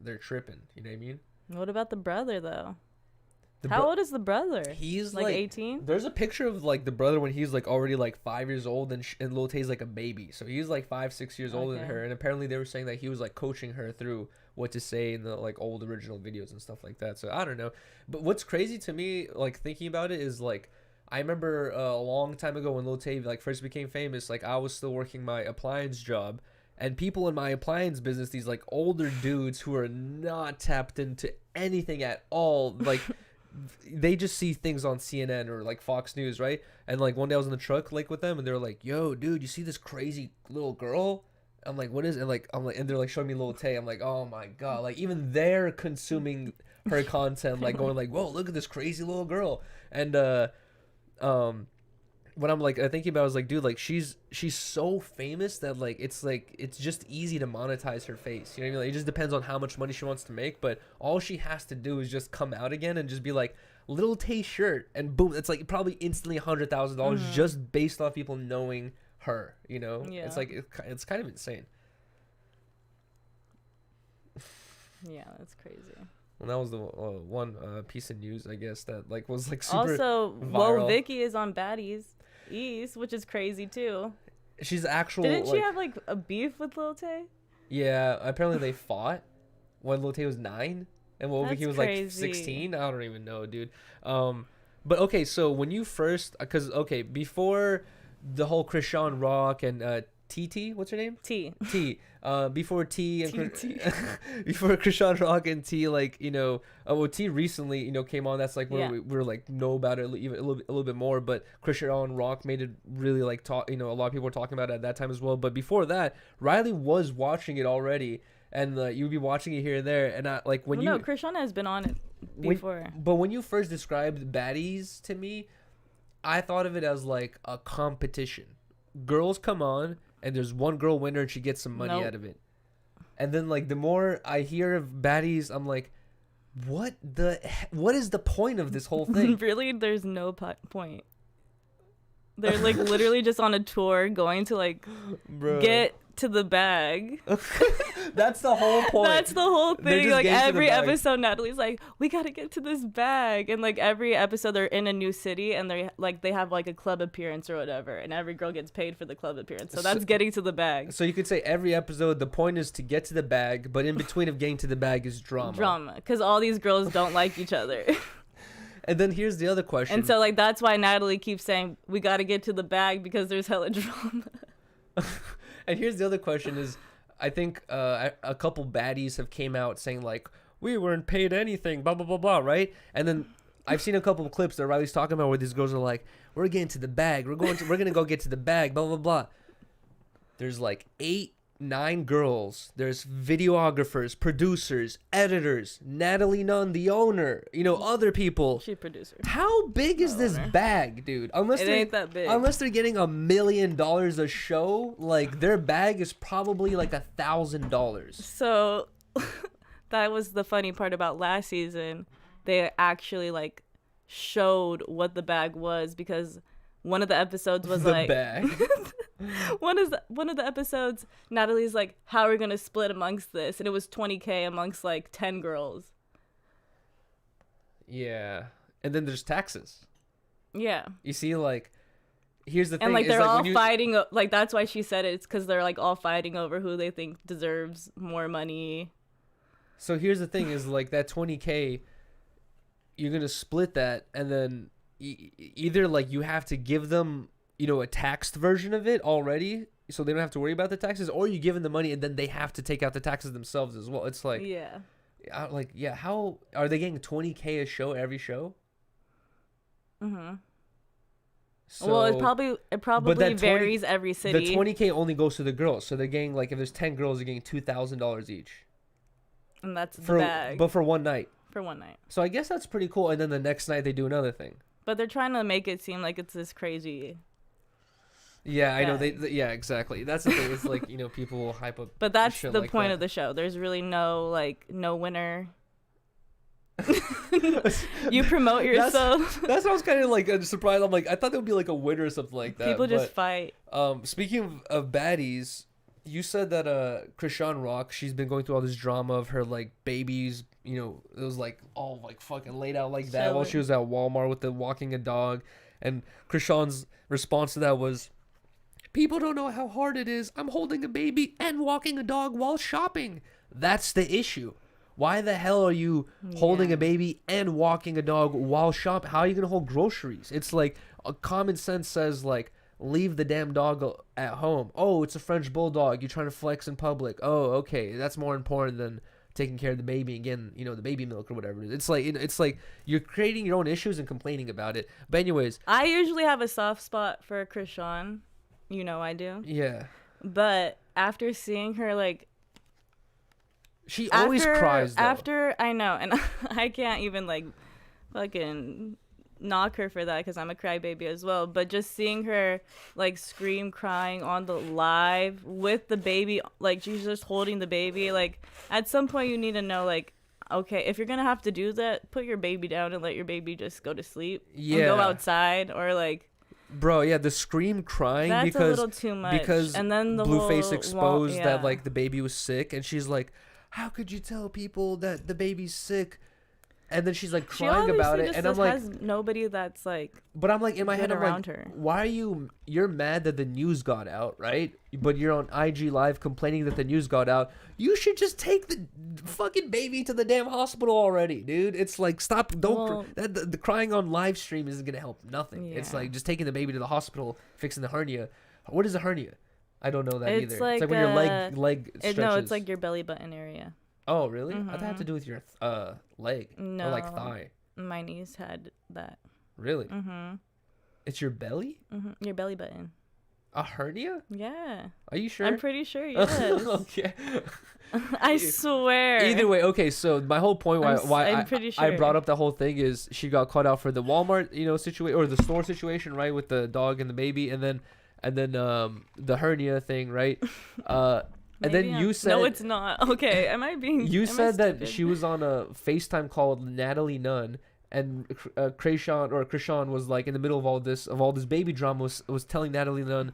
Speaker 2: they're tripping." You know what I mean?
Speaker 3: What about the brother though? How old is the brother?
Speaker 2: He's
Speaker 3: like 18.
Speaker 2: There's a picture of like the brother when he's like already like 5 years old, and Lil Tay's like a baby, so he's like 5-6 years older than her. And apparently they were saying that he was like coaching her through what to say in the like old original videos and stuff like that. So I don't know. But what's crazy to me, like thinking about it, is like I remember a long time ago when Lil Tay like first became famous, like I was still working my appliance job. And people in my appliance business, these like older dudes who are not tapped into anything at all, like they just see things on CNN or like Fox News, right? And like one day I was in the truck like with them, and they're like, "Yo, dude, you see this crazy little girl?" I'm like, "What is it?" And like and they're like showing me Lil Tay. I'm like, "Oh my god!" Like even they're consuming her content, like going like, "Whoa, look at this crazy little girl." And what I'm like thinking about is like, dude, like she's so famous that it's just easy to monetize her face. You know what I mean? Like, it just depends on how much money she wants to make, but all she has to do is just come out again and just be like, Lil Tay shirt, and boom, it's like probably instantly $100,000 just based off people knowing her. You know?
Speaker 3: Yeah.
Speaker 2: It's like it's kind of insane.
Speaker 3: Yeah, that's crazy.
Speaker 2: Well, that was the one piece of news, I guess, that like was like super
Speaker 3: Also,
Speaker 2: viral.
Speaker 3: Vicky is on Baddies East, which is crazy too.
Speaker 2: She's actual.
Speaker 3: Didn't
Speaker 2: like,
Speaker 3: she have like a beef with Lil Tay?
Speaker 2: Yeah, apparently they fought when Lil Tay was 9 and when Vicky was
Speaker 3: crazy.
Speaker 2: like 16. I don't even know, dude. But okay, so when you first, because okay, before the whole Krishan Rock and TT, what's her name?
Speaker 3: T.
Speaker 2: Before T and
Speaker 3: TT.
Speaker 2: before Krishan Rock and T, like, you know, well, T recently, you know, came on. That's like where we were like know about it even a little bit more. But Krishan Rock made it really like talk. You know, a lot of people were talking about it at that time as well. But before that, Riley was watching it already, and you'd be watching it here and there. And I like when
Speaker 3: No, Krishan has been on it before.
Speaker 2: but when you first described Baddies to me, I thought of it as like a competition. Girls come on, and there's one girl winner, and she gets some money out of it. And then like the more I hear of Baddies, I'm like, what is the point of this whole thing?
Speaker 3: Really, there's no point. They're like literally just on a tour, going to like get to the bag.
Speaker 2: That's the whole point.
Speaker 3: That's the whole thing. Like
Speaker 2: getting to the
Speaker 3: every
Speaker 2: bag.
Speaker 3: episode, Natalie's like, we gotta get to this bag, and like every episode they're in a new city, and they have like a club appearance or whatever, and every girl gets paid for the club appearance. So that's getting to the bag.
Speaker 2: So you could say every episode the point is to get to the bag, but in between of getting to the bag is drama.
Speaker 3: Because all these girls don't like each other.
Speaker 2: And then here's the other question.
Speaker 3: And so like that's why Natalie keeps saying we gotta get to the bag because there's hella drama.
Speaker 2: And here's the other question is, I think a couple baddies have came out saying like, we weren't paid anything, blah, blah, blah, blah, right? And then I've seen a couple of clips that Riley's talking about where these girls are like, we're getting to the bag. We're going to go get to the bag, blah, blah, blah. There's like 8-9 girls. There's videographers, producers, editors, Natalie Nunn, the owner, you know, other people.
Speaker 3: She producer.
Speaker 2: How big is this bag, dude? Unless
Speaker 3: It ain't that big.
Speaker 2: Unless they're getting $1 million a show, like their bag is probably like $1,000.
Speaker 3: So that was the funny part about last season. They actually like showed what the bag was, because one of the episodes was
Speaker 2: The
Speaker 3: like
Speaker 2: bag.
Speaker 3: one of the episodes, Natalie's like, how are we gonna split amongst this? And it was $20K amongst like 10 girls.
Speaker 2: Yeah. And then there's taxes.
Speaker 3: Yeah.
Speaker 2: You see, like, here's the thing.
Speaker 3: And like
Speaker 2: is,
Speaker 3: they're
Speaker 2: like,
Speaker 3: all
Speaker 2: when you-
Speaker 3: fighting, like that's why she said it. It's because they're like all fighting over who they think deserves more money.
Speaker 2: So here's the thing is like that 20K, you're going to split that, and then either like you have to give them, you know, a taxed version of it already, so they don't have to worry about the taxes, or you give them the money and then they have to take out the taxes themselves as well. It's like,
Speaker 3: Yeah.
Speaker 2: How are they getting 20K a show every show?
Speaker 3: Mm-hmm.
Speaker 2: So,
Speaker 3: Well, it probably
Speaker 2: that 20
Speaker 3: varies every city.
Speaker 2: The 20K only goes to the girls, so they're getting like, if there's 10 girls, they're getting $2,000 each.
Speaker 3: And that's the
Speaker 2: For
Speaker 3: bag.
Speaker 2: but for one night.
Speaker 3: For one night.
Speaker 2: So I guess that's pretty cool. And then the next night they do another thing.
Speaker 3: But they're trying to make it seem like it's this crazy.
Speaker 2: Yeah, I know.
Speaker 3: Yeah.
Speaker 2: Yeah, exactly. That's the thing. It's like, you know, people will hype up.
Speaker 3: But that's
Speaker 2: shit
Speaker 3: the
Speaker 2: like
Speaker 3: point
Speaker 2: that.
Speaker 3: of the show. There's really no winner. You promote yourself.
Speaker 2: That's what I was kind of like surprised. I'm like, I thought there would be like a winner or something like that.
Speaker 3: People just fight.
Speaker 2: Speaking of baddies, you said that Krishan Rock, she's been going through all this drama of her like babies. You know, it was like all like fucking laid out like that while she was at Walmart with the walking a dog, and Krishan's response to that was, people don't know how hard it is. I'm holding a baby and walking a dog while shopping. That's the issue. Why the hell are you holding a baby and walking a dog while shopping? How are you going to hold groceries? It's like common sense says like, leave the damn dog at home. Oh, it's a French bulldog. You're trying to flex in public. Oh, okay. That's more important than taking care of the baby and getting, you know, the baby milk or whatever it is. It's like you're creating your own issues and complaining about it. But anyways.
Speaker 3: I usually have a soft spot for Krishan. You know I do.
Speaker 2: Yeah.
Speaker 3: But after seeing her like,
Speaker 2: she always cries though.
Speaker 3: After I know, and I can't even like fucking knock her for that because I'm a crybaby as well. But just seeing her like scream crying on the live with the baby, like she's just holding the baby. Like at some point you need to know like, okay, if you're gonna have to do that, put your baby down and let your baby just go to sleep.
Speaker 2: Yeah.
Speaker 3: And go outside or like.
Speaker 2: Bro, yeah, the scream crying
Speaker 3: That's
Speaker 2: because
Speaker 3: a little too much.
Speaker 2: because
Speaker 3: and then the
Speaker 2: Blueface
Speaker 3: whole
Speaker 2: exposed
Speaker 3: yeah.
Speaker 2: that like the baby was sick, and she's like, "How could you tell people that the baby's sick?" And then she's like crying about it, and I'm like,
Speaker 3: has nobody that's like.
Speaker 2: but I'm like in my head, I'm
Speaker 3: around
Speaker 2: like,
Speaker 3: her.
Speaker 2: why are you're mad that the news got out, right? But you're on IG Live complaining that the news got out. You should just take the fucking baby to the damn hospital already, dude. It's like, stop, don't, the crying on live stream isn't gonna help nothing.
Speaker 3: Yeah.
Speaker 2: It's like just taking the baby to the hospital, fixing the hernia. What is a hernia? I don't know that
Speaker 3: It's
Speaker 2: either.
Speaker 3: like,
Speaker 2: It's like when your leg stretches.
Speaker 3: No, it's like your belly button area.
Speaker 2: Oh, really? I thought it had to do with your leg.
Speaker 3: No.
Speaker 2: Or like thigh.
Speaker 3: My niece had that.
Speaker 2: Really? It's your belly?
Speaker 3: Your belly button.
Speaker 2: A hernia?
Speaker 3: Yeah.
Speaker 2: Are you sure?
Speaker 3: I'm pretty sure, yes.
Speaker 2: Okay.
Speaker 3: I swear.
Speaker 2: Either way, okay, so my whole point why
Speaker 3: I'm pretty
Speaker 2: I
Speaker 3: sure.
Speaker 2: brought up the whole thing is she got caught out for the Walmart, situation, or the store situation, right, with the dog and the baby, and then the hernia thing, right? And then you said...
Speaker 3: No, it's not. Okay, am I being...
Speaker 2: You
Speaker 3: am I
Speaker 2: said that
Speaker 3: stupid?
Speaker 2: she was on a FaceTime call with Natalie Nunn, and Krishan was like in the middle of all this baby drama, was telling Natalie Nunn,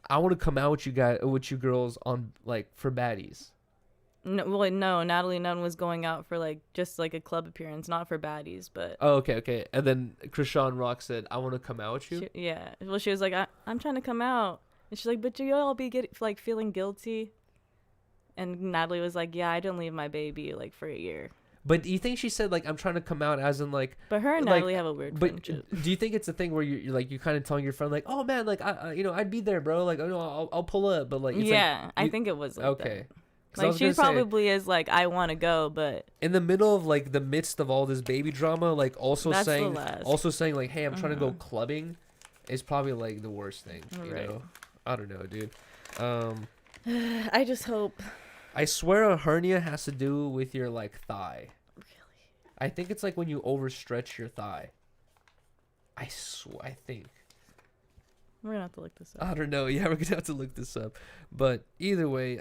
Speaker 2: "I want to come out with you girls on like for Baddies."
Speaker 3: No, Natalie Nunn was going out for like just like a club appearance, not for Baddies, but...
Speaker 2: Oh, okay. And then Krishan Rock said, "I want to come out with you."
Speaker 3: Yeah. Well, she was like, I'm trying to come out. And she's like, "But you all be like feeling guilty?" And Natalie was like, "Yeah, I didn't leave my baby like for a year."
Speaker 2: But do you think she said like, "I'm trying to come out," as in like...
Speaker 3: But her and
Speaker 2: like,
Speaker 3: Natalie have a weird
Speaker 2: But
Speaker 3: friendship.
Speaker 2: do you think it's a thing where you're like, you kind of telling your friend like, "Oh man, like I'd be there, bro. Like, I'll pull up," but like... It's
Speaker 3: Yeah, I think it was like
Speaker 2: okay.
Speaker 3: that. Like she probably is like, "I want to go," but
Speaker 2: in the middle of like the midst of all this baby drama, like also
Speaker 3: That's
Speaker 2: saying like, "Hey, I'm trying to go clubbing," is probably like the worst thing. You know? I don't know, dude.
Speaker 3: I just hope.
Speaker 2: I swear a hernia has to do with your like thigh.
Speaker 3: Really?
Speaker 2: I think it's like when you overstretch your thigh. I think.
Speaker 3: We're gonna have to look this up.
Speaker 2: I don't know. Yeah, we're gonna have to look this up. But either way,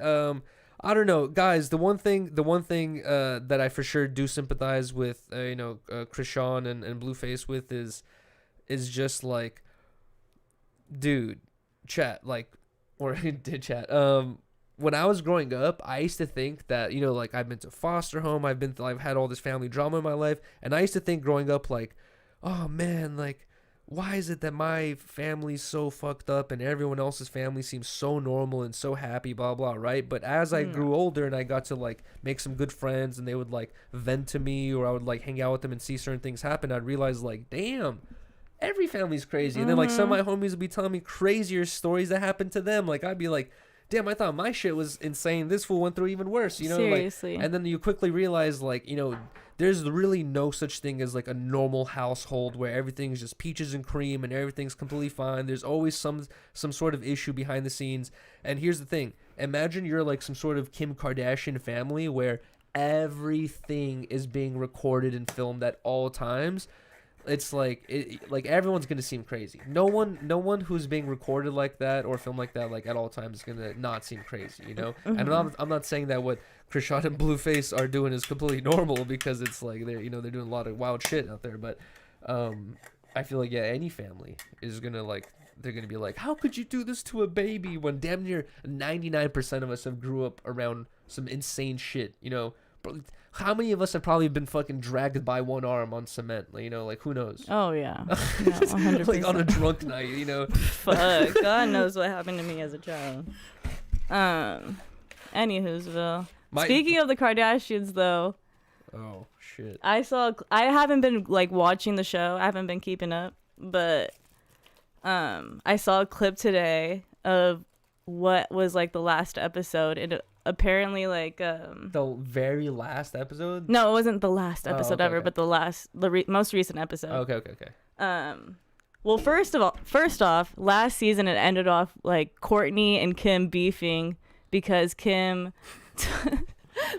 Speaker 2: I don't know, guys. The one thing that I for sure do sympathize with, Krishan and Blueface with is just like, dude, chat, like, or did chat. When I was growing up, I used to think that, like, I've been to foster home, I've had all this family drama in my life, and I used to think growing up, like, oh man, like, why is it that my family's so fucked up and everyone else's family seems so normal and so happy, blah blah, right? But as I grew older and I got to like make some good friends and they would like vent to me, or I would like hang out with them and see certain things happen, I'd realize like, damn, every family's crazy. And then like some of my homies would be telling me crazier stories that happened to them. Like I'd be like, damn, I thought my shit was insane. This fool went through even worse,
Speaker 3: Seriously.
Speaker 2: Like, and then you quickly realize, like, there's really no such thing as like a normal household where everything's just peaches and cream and everything's completely fine. There's always some sort of issue behind the scenes. And here's the thing: imagine you're like some sort of Kim Kardashian family where everything is being recorded and filmed at all times. It's like everyone's gonna seem crazy. No one who's being recorded like that or filmed like that, like at all times, is gonna not seem crazy, And I'm not saying that what Krishan and Blueface are doing is completely normal, because it's like they're doing a lot of wild shit out there. But I feel like any family is gonna they're gonna be like, how could you do this to a baby, when damn near 99% of us have grew up around some insane shit, How many of us have probably been fucking dragged by one arm on cement? Like who knows?
Speaker 3: Oh yeah, no, 100%.
Speaker 2: Like on a drunk night,
Speaker 3: Fuck, God knows what happened to me as a child. Anywho'sville. Speaking of the Kardashians, though.
Speaker 2: Oh shit.
Speaker 3: I haven't been like watching the show. I haven't been keeping up, but I saw a clip today of what was like the last episode, and apparently like
Speaker 2: the very last episode.
Speaker 3: No, it wasn't the last episode ever,
Speaker 2: okay.
Speaker 3: but the most recent episode.
Speaker 2: Okay.
Speaker 3: Well, first off, last season it ended off like Kourtney and Kim beefing because Kim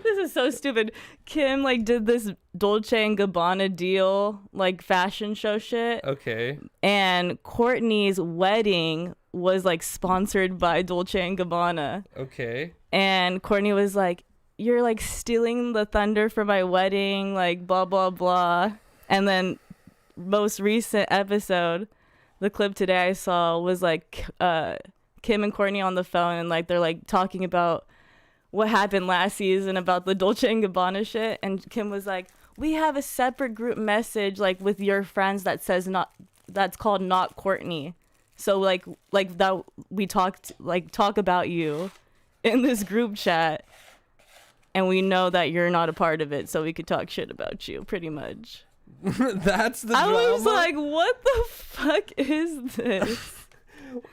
Speaker 3: This is so stupid. Kim like did this Dolce and Gabbana deal, like fashion show shit.
Speaker 2: Okay.
Speaker 3: And Courtney's wedding was like sponsored by Dolce and Gabbana.
Speaker 2: Okay.
Speaker 3: And Courtney was like, "You're like stealing the thunder for my wedding, like blah blah blah." And then most recent episode, the clip today I saw was like Kim and Courtney on the phone, and like they're like talking about what happened last season about the Dolce and Gabbana shit. And Kim was like, "We have a separate group message like with your friends that says not, that's called Not Courtney. So like that we talk about you in this group chat, and we know that you're not a part of it, so we could talk shit about you, pretty much."
Speaker 2: That's the
Speaker 3: I
Speaker 2: drama?
Speaker 3: was like, what the fuck is this?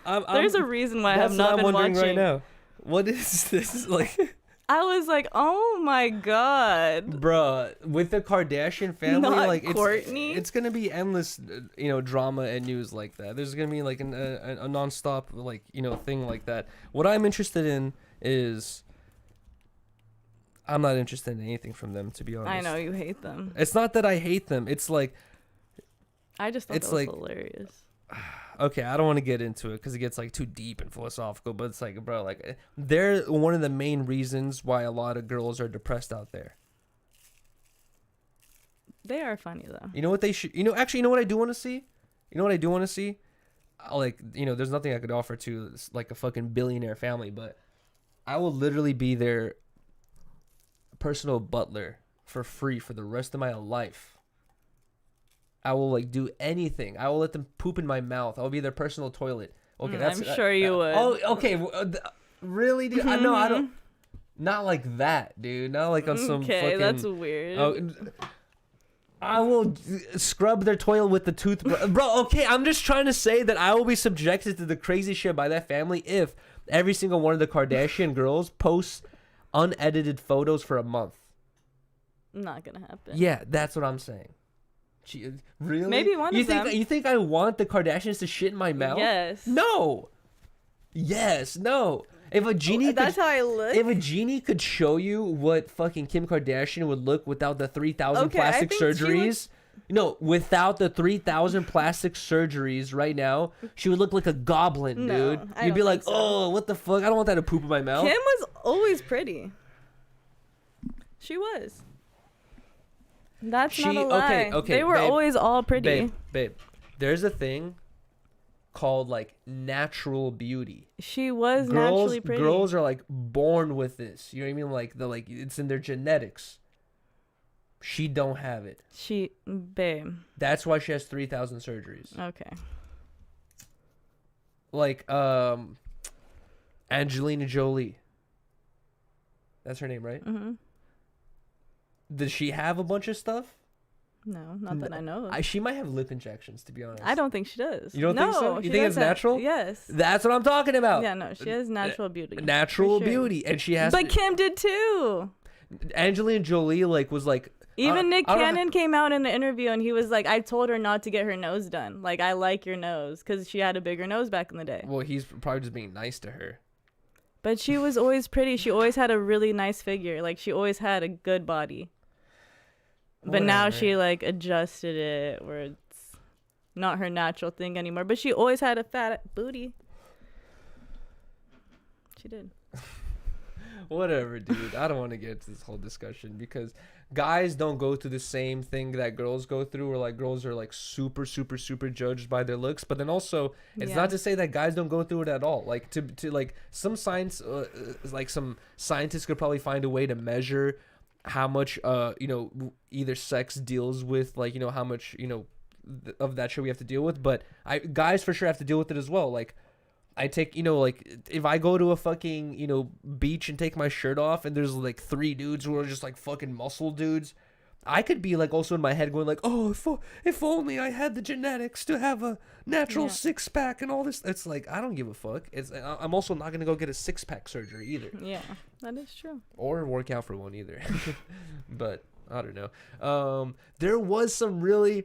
Speaker 3: There's a reason why I have not been watching
Speaker 2: right now. What is this? Like,
Speaker 3: I was like, oh my god,
Speaker 2: bruh, with the Kardashian family,
Speaker 3: Not
Speaker 2: like
Speaker 3: Courtney?
Speaker 2: it's gonna be endless, drama and news like that. There's gonna be like a nonstop like thing like that. What I'm interested in is, I'm not interested in anything from them, to be honest.
Speaker 3: I know you hate them.
Speaker 2: It's not that I hate them. It's like,
Speaker 3: I just thought
Speaker 2: it's
Speaker 3: that was
Speaker 2: like-
Speaker 3: hilarious.
Speaker 2: okay, I don't want to get into it because it gets like too deep and philosophical, but it's like, bro, like they're one of the main reasons why a lot of girls are depressed out there.
Speaker 3: They are funny though.
Speaker 2: You know what they should, actually, you know what I do want to see? You know what I do want to see? Like, there's nothing I could offer to like a fucking billionaire family, but I will literally be their personal butler for free for the rest of my life. I will like do anything. I will let them poop in my mouth. I'll be their personal toilet. Okay, that's.
Speaker 3: I'm sure you would.
Speaker 2: Oh, okay. Really, dude? No, I don't. Not like that, dude. Not like on some
Speaker 3: Okay,
Speaker 2: fucking.
Speaker 3: that's weird.
Speaker 2: Oh, I will scrub their toilet with the toothbrush, bro. Okay, I'm just trying to say that I will be subjected to the crazy shit by that family if every single one of the Kardashian girls posts unedited photos for a month.
Speaker 3: Not gonna happen.
Speaker 2: Yeah, that's what I'm saying. Really?
Speaker 3: Maybe one of them.
Speaker 2: You think I want the Kardashians to shit in my mouth?
Speaker 3: Yes.
Speaker 2: No. Yes. No. If a genie
Speaker 3: That's how I look.
Speaker 2: if a genie could show you what fucking Kim Kardashian would look without the 3,000
Speaker 3: Okay, I
Speaker 2: plastic
Speaker 3: think she would-
Speaker 2: surgeries, without the 3,000 plastic surgeries right now, she would look like a goblin,
Speaker 3: No,
Speaker 2: dude.
Speaker 3: I
Speaker 2: You'd be
Speaker 3: don't
Speaker 2: like,
Speaker 3: think so.
Speaker 2: oh, what the fuck? I don't want that to poop in my mouth.
Speaker 3: Kim was always pretty. She was. That's not a lie.
Speaker 2: Okay,
Speaker 3: they were
Speaker 2: babe,
Speaker 3: always all pretty.
Speaker 2: Babe, there's a thing called like natural beauty.
Speaker 3: She was naturally pretty.
Speaker 2: Girls are like born with this. You know what I mean? Like it's in their genetics. She don't have it.
Speaker 3: Babe.
Speaker 2: That's why she has 3,000 surgeries.
Speaker 3: Okay.
Speaker 2: Like Angelina Jolie. That's her name, right?
Speaker 3: Mm-hmm.
Speaker 2: Does she have a bunch of stuff?
Speaker 3: No, not that I know of.
Speaker 2: She might have lip injections, to be honest.
Speaker 3: I don't think she does.
Speaker 2: You don't think so? You
Speaker 3: she
Speaker 2: think it's
Speaker 3: does have-
Speaker 2: natural?
Speaker 3: Yes.
Speaker 2: That's what I'm talking about.
Speaker 3: Yeah, no, she has natural beauty.
Speaker 2: Natural
Speaker 3: For sure.
Speaker 2: beauty, and she has.
Speaker 3: But Kim did too.
Speaker 2: Angelina Jolie was like.
Speaker 3: Even Nick
Speaker 2: I don't
Speaker 3: Cannon came out in the interview and he was like, I told her not to get her nose done. Like, I like your nose because she had a bigger nose back in the day.
Speaker 2: Well, he's probably just being nice to her.
Speaker 3: But she was always pretty. She always had a really nice figure. Like, she always had a good body. But now
Speaker 2: Whatever.
Speaker 3: she like adjusted it where it's not her natural thing anymore. But she always had a fat booty. She did.
Speaker 2: Whatever, dude. I don't want to get into this whole discussion because guys don't go through the same thing that girls go through, where like girls are like super, super, super judged by their looks. But then also, it's
Speaker 3: Yeah.
Speaker 2: not to say that guys don't go through it at all. Like to like some science, like some scientists could probably find a way to measure how much either sex deals with, like, how much of that shit we have to deal with. But guys for sure have to deal with it as well. Like I take, like if I go to a fucking beach and take my shirt off and there's like 3 dudes who are just like fucking muscle dudes, I could be like also in my head going like, oh, if only I had the genetics to have a natural 6-pack and all this. It's like, I don't give a fuck. I'm also not gonna go get a 6-pack surgery either.
Speaker 3: Yeah, that is true.
Speaker 2: Or work out for one either. But I don't know. There was some really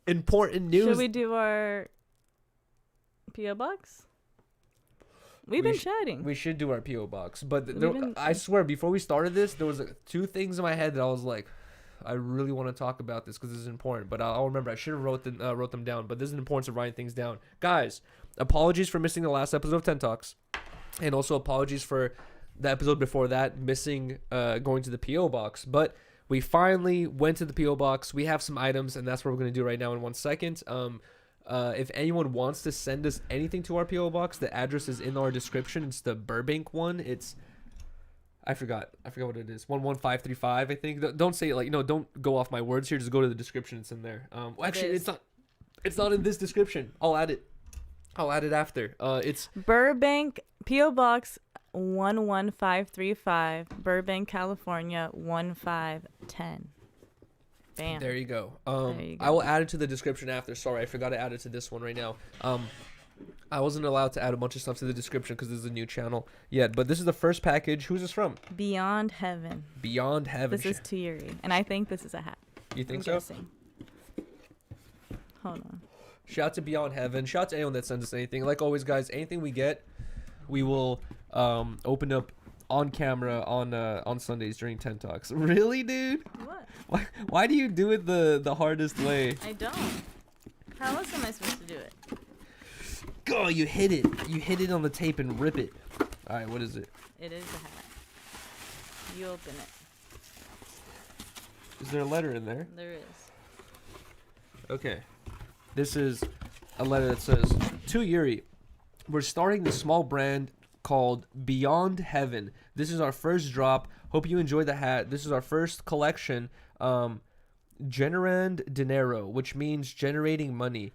Speaker 2: important news.
Speaker 3: Should we do our P.O. box? We've been chatting.
Speaker 2: We should do our PO box, but
Speaker 3: been-
Speaker 2: I swear, before we started this, there was like, 2 things in my head that I was like, I really want to talk about this because this is important. But I'll remember. I should have wrote them down. But this is the importance of writing things down, guys. Apologies for missing the last episode of 10 Talks, and also apologies for the episode before that missing going to the PO box. But we finally went to the PO box. We have some items, and that's what we're gonna do right now in 1 second. If anyone wants to send us anything to our PO box, the address is in our description. It's the Burbank one. It's I forgot what it is. 11535, I think. Don't say it like, don't go off my words here. Just go to the description. It's in there. Actually, it's not in this description. I'll add it after. It's
Speaker 3: Burbank, P.O. Box 11535, Burbank, California 1510. Bam.
Speaker 2: There you go.
Speaker 3: There you go.
Speaker 2: I will add it to the description after. Sorry, I forgot to add it to this one right now. I wasn't allowed to add a bunch of stuff to the description because this is a new channel yet. But this is the first package. Who's this from?
Speaker 3: Beyond Heaven.
Speaker 2: Beyond Heaven.
Speaker 3: This is to Yuriy, and I think this is a hat.
Speaker 2: You think
Speaker 3: I'm
Speaker 2: so?
Speaker 3: guessing. Hold on.
Speaker 2: Shout out to Beyond Heaven. Shout out to anyone that sends us anything. Like always, guys, anything we get, we will open up on camera on Sundays during 10 Talks. Really, dude?
Speaker 3: What?
Speaker 2: Why do you do it the hardest way?
Speaker 3: I don't. How else am I supposed to do it?
Speaker 2: Oh, you hit it. You hit it on the tape and rip it. All right, what is it?
Speaker 3: It is a hat. You open it.
Speaker 2: Is there a letter in there?
Speaker 3: There is.
Speaker 2: Okay. This is a letter that says, to Yuriy, we're starting this small brand called Beyond Heaven. This is our first drop. Hope you enjoy the hat. This is our first collection. Generand dinero, which means generating money.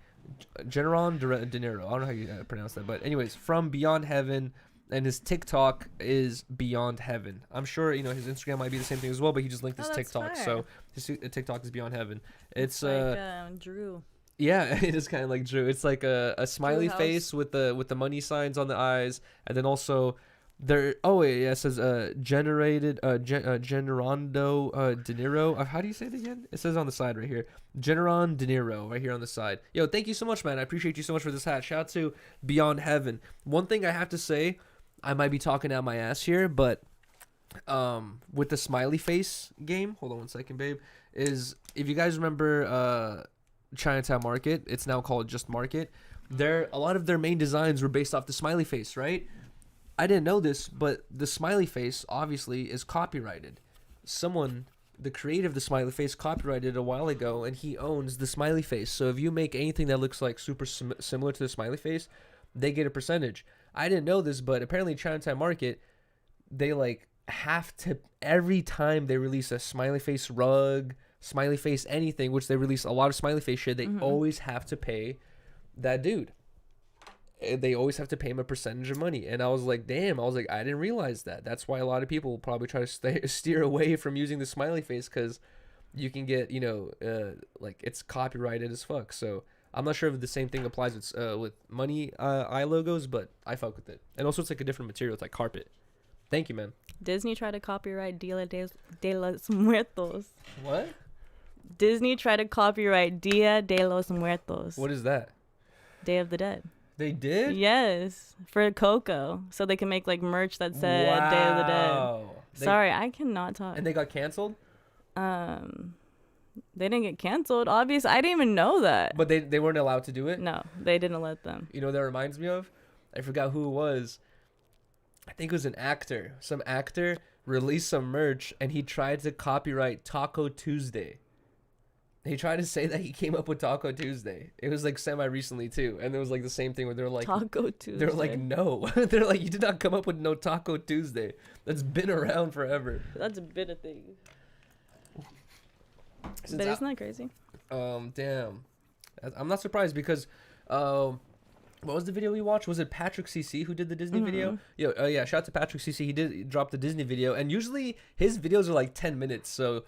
Speaker 2: Generand dinero. I don't know how you pronounce that, but anyways, from Beyond Heaven, and his TikTok is Beyond Heaven. I'm sure his Instagram might be the same thing as well, but he just linked his TikTok,
Speaker 3: fair.
Speaker 2: so his TikTok is Beyond Heaven. It's
Speaker 3: like Drew.
Speaker 2: Yeah, it is kind of like Drew. It's like a smiley
Speaker 3: House.
Speaker 2: face with the money signs on the eyes, and then also there. Oh wait, yeah, it says generated generando dinero. How do you say it again? It says on the side right here, Generon dinero right here on the side. Yo, thank you so much, man. I appreciate you so much for this hat. Shout out to Beyond Heaven. One thing I have to say, I might be talking out my ass here, but with the smiley face game, hold on 1 second, babe. Is if you guys remember Chinatown Market, it's now called just Market. A lot of their main designs were based off the smiley face, right? I didn't know this, but the smiley face obviously is copyrighted. The creator of the smiley face copyrighted it a while ago, and he owns the smiley face. So if you make anything that looks like super similar to the smiley face, they get a percentage. I didn't know this, but apparently Chinatown Market, they have to, every time they release a smiley face rug, smiley face anything, which they release a lot of smiley face shit, they always have to pay that dude. They always have to pay him a percentage of money. And I was like, damn, I didn't realize that. That's why a lot of people probably try to steer away from using the smiley face, because you can get, it's copyrighted as fuck. So I'm not sure if the same thing applies with money eye logos, but I fuck with it. And also it's like a different material. It's like carpet. Thank you, man.
Speaker 3: Disney tried to copyright Dia de los Muertos.
Speaker 2: What?
Speaker 3: Disney tried to copyright Dia de los Muertos.
Speaker 2: What is that?
Speaker 3: Day of the Dead.
Speaker 2: They did?
Speaker 3: Yes, for Coco, so they can make merch that said Day of the Dead. Sorry, I cannot talk.
Speaker 2: And they got canceled?
Speaker 3: They didn't get canceled. Obviously, I didn't even know that.
Speaker 2: But they weren't allowed to do it?
Speaker 3: No, they didn't let them.
Speaker 2: You know what that reminds me of? I forgot who it was. I think it was an actor. Some actor released some merch, and he tried to copyright Taco Tuesday. He tried to say that he came up with Taco Tuesday. It was semi-recently too, and it was the same thing where they're like
Speaker 3: Taco Tuesday.
Speaker 2: They're like, no. They're like, you did not come up with no Taco Tuesday. That's been around forever.
Speaker 3: That's a bit of thing.
Speaker 2: Since
Speaker 3: But isn't that crazy?
Speaker 2: Damn. I'm not surprised because what was the video we watched? Was it Patrick CC who did the Disney video? Yeah, shout out to Patrick CC. He did drop the Disney video, and usually his videos are 10 minutes. So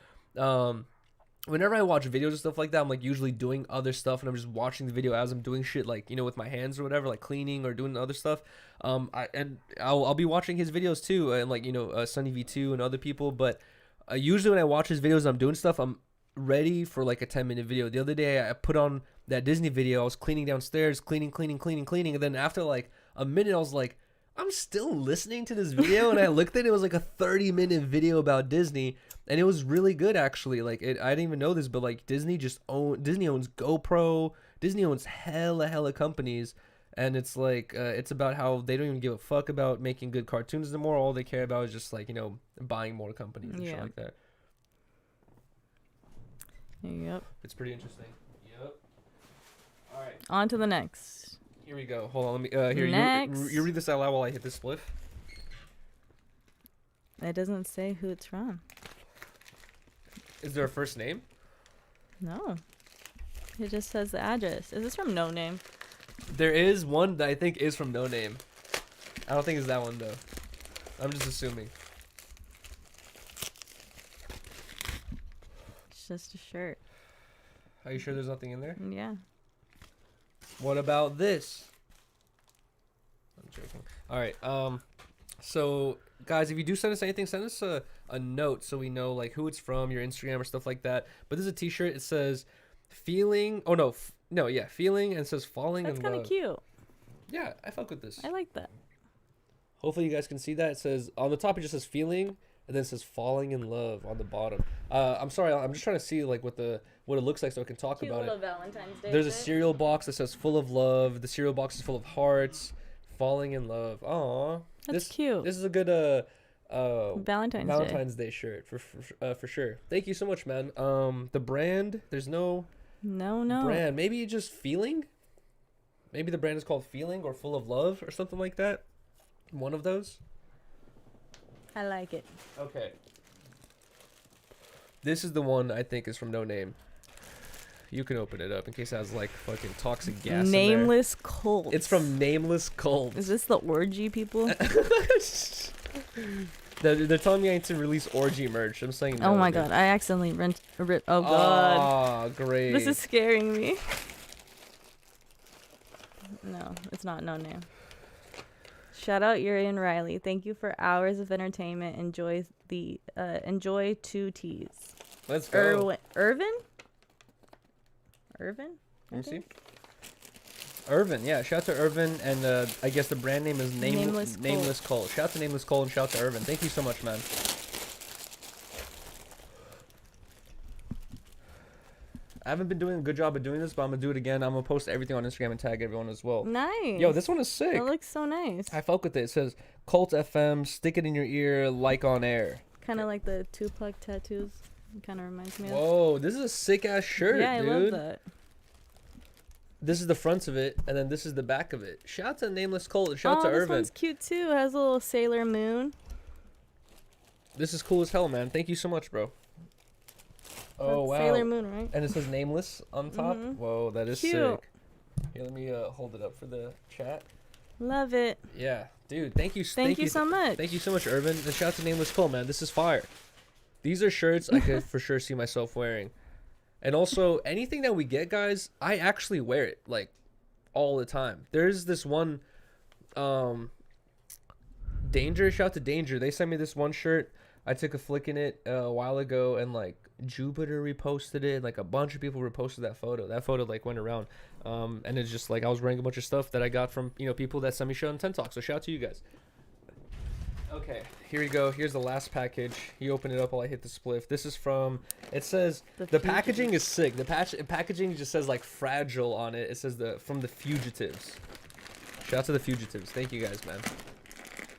Speaker 2: whenever I watch videos and stuff like that, I'm usually doing other stuff, and I'm just watching the video as I'm doing shit with my hands or whatever, cleaning or doing other stuff. I'll be watching his videos too, and Sunny V2 and other people. But usually when I watch his videos, I'm doing stuff. I'm ready for a 10-minute video. The other day I put on that Disney video. I was cleaning downstairs, cleaning, and then after a minute I was like,
Speaker 4: I'm still listening to this video, and I looked at it. It was like a 30-minute video about Disney, and it was really good actually. Like I didn't even know this, but like Disney owns GoPro. Disney owns hella companies, and it's like it's about how they don't even give a fuck about making good cartoons anymore. All they care about is just like, you know, buying more companies and shit like that.
Speaker 3: Yep.
Speaker 4: It's pretty interesting. Yep. All right.
Speaker 3: On to the next.
Speaker 4: Here we go. Hold on. Let me. Here,
Speaker 3: Next.
Speaker 4: you read this out loud while I hit this spliff.
Speaker 3: It doesn't say who it's from.
Speaker 4: Is there a first name?
Speaker 3: No. It just says the address. Is this from No Name?
Speaker 4: There is one that I think is from No Name. I don't think it's that one though. I'm just assuming.
Speaker 3: It's just a shirt.
Speaker 4: Are you sure there's nothing in there?
Speaker 3: Yeah.
Speaker 4: What about this? I'm joking. All right. So guys, if you do send us anything, send us a note so we know like who it's from, your Instagram or stuff like that. But this is a T-shirt. It says feeling. Oh no, yeah, feeling, and it says falling in love.
Speaker 3: That's kind of cute.
Speaker 4: Yeah, I fuck with this.
Speaker 3: I like that.
Speaker 4: Hopefully you guys can see that. It says on the top it just says feeling, and then it says falling in love on the bottom. I'm sorry, I'm just trying to see like what it looks like so I can talk
Speaker 3: Cute
Speaker 4: about
Speaker 3: little
Speaker 4: it.
Speaker 3: Valentine's Day
Speaker 4: There's a
Speaker 3: shit.
Speaker 4: cereal box that says full of love. The cereal box is full of hearts. Falling in love. Aw.
Speaker 3: That's cute.
Speaker 4: This is a good
Speaker 3: Valentine's
Speaker 4: Day shirt for sure. Thank you so much, man. The brand, there's no brand. Maybe just feeling. Maybe the brand is called Feeling or Full of Love or something like that. One of those.
Speaker 3: I like it.
Speaker 4: Okay. This is the one I think is from No Name. You can open it up in case it has like fucking toxic gas
Speaker 3: Nameless Cult.
Speaker 4: It's from Nameless Cult.
Speaker 3: Is this the orgy people?
Speaker 4: They're telling me I need to release orgy merch. I'm saying no.
Speaker 3: Oh my
Speaker 4: dude.
Speaker 3: god, I accidentally oh god.
Speaker 4: Oh, great.
Speaker 3: This is scaring me. No, it's not No Name. Shout out Yuriy and Riley. Thank you for hours of entertainment. Enjoy 2 T's.
Speaker 4: Let's go.
Speaker 3: Irvin?
Speaker 4: Let me see. Irvin, yeah. Shout out to Irvin, and I guess the brand name is Nameless Cult. Shout out to Nameless Cult and shout out to Irvin. Thank you so much, man. I haven't been doing a good job of doing this, but I'm gonna do it again. I'm gonna post everything on Instagram and tag everyone as well.
Speaker 3: Nice.
Speaker 4: Yo, this one is sick.
Speaker 3: That looks so nice.
Speaker 4: I fuck with it. It says Cult FM, stick it in your ear, like on air.
Speaker 3: Kind of like the Tupac tattoos. Kind of reminds me of.
Speaker 4: Whoa, this is a sick ass shirt,
Speaker 3: yeah,
Speaker 4: dude.
Speaker 3: I love that.
Speaker 4: This is the front of it, and then this is the back of it. Shout out to Nameless Cult and shout out to
Speaker 3: this
Speaker 4: Irvin.
Speaker 3: one's cute too. It has a little Sailor Moon.
Speaker 4: This is cool as hell, man. Thank you so much, bro. Oh, wow.
Speaker 3: Sailor Moon, right?
Speaker 4: And it says Nameless on top.
Speaker 3: Mhm.
Speaker 4: Whoa, that is
Speaker 3: Cute.
Speaker 4: sick. Here, let me hold it up for the chat.
Speaker 3: Love it.
Speaker 4: Yeah, dude. Thank you.
Speaker 3: Thank you so much.
Speaker 4: Thank you so much, Irvin. And shout out to Nameless Cult, man. This is fire. These are shirts I could for sure see myself wearing. And also, anything that we get, guys, I actually wear it, like, all the time. There's this one, Danger. Shout out to Danger. They sent me this one shirt. I took a flick in it a while ago, and, like, Jupiter reposted it. Like, a bunch of people reposted that photo. That photo, like, went around. And it's just, like, I was wearing a bunch of stuff that I got from, you know, people that sent me shit on 10 Talk. So, shout out to you guys. Okay, here we go. Here's the last package. You open it up while I hit the spliff. This is from, it says, the packaging is sick. The packaging just says, like, fragile on it. It says from the Fugitives. Shout out to the Fugitives. Thank you guys, man.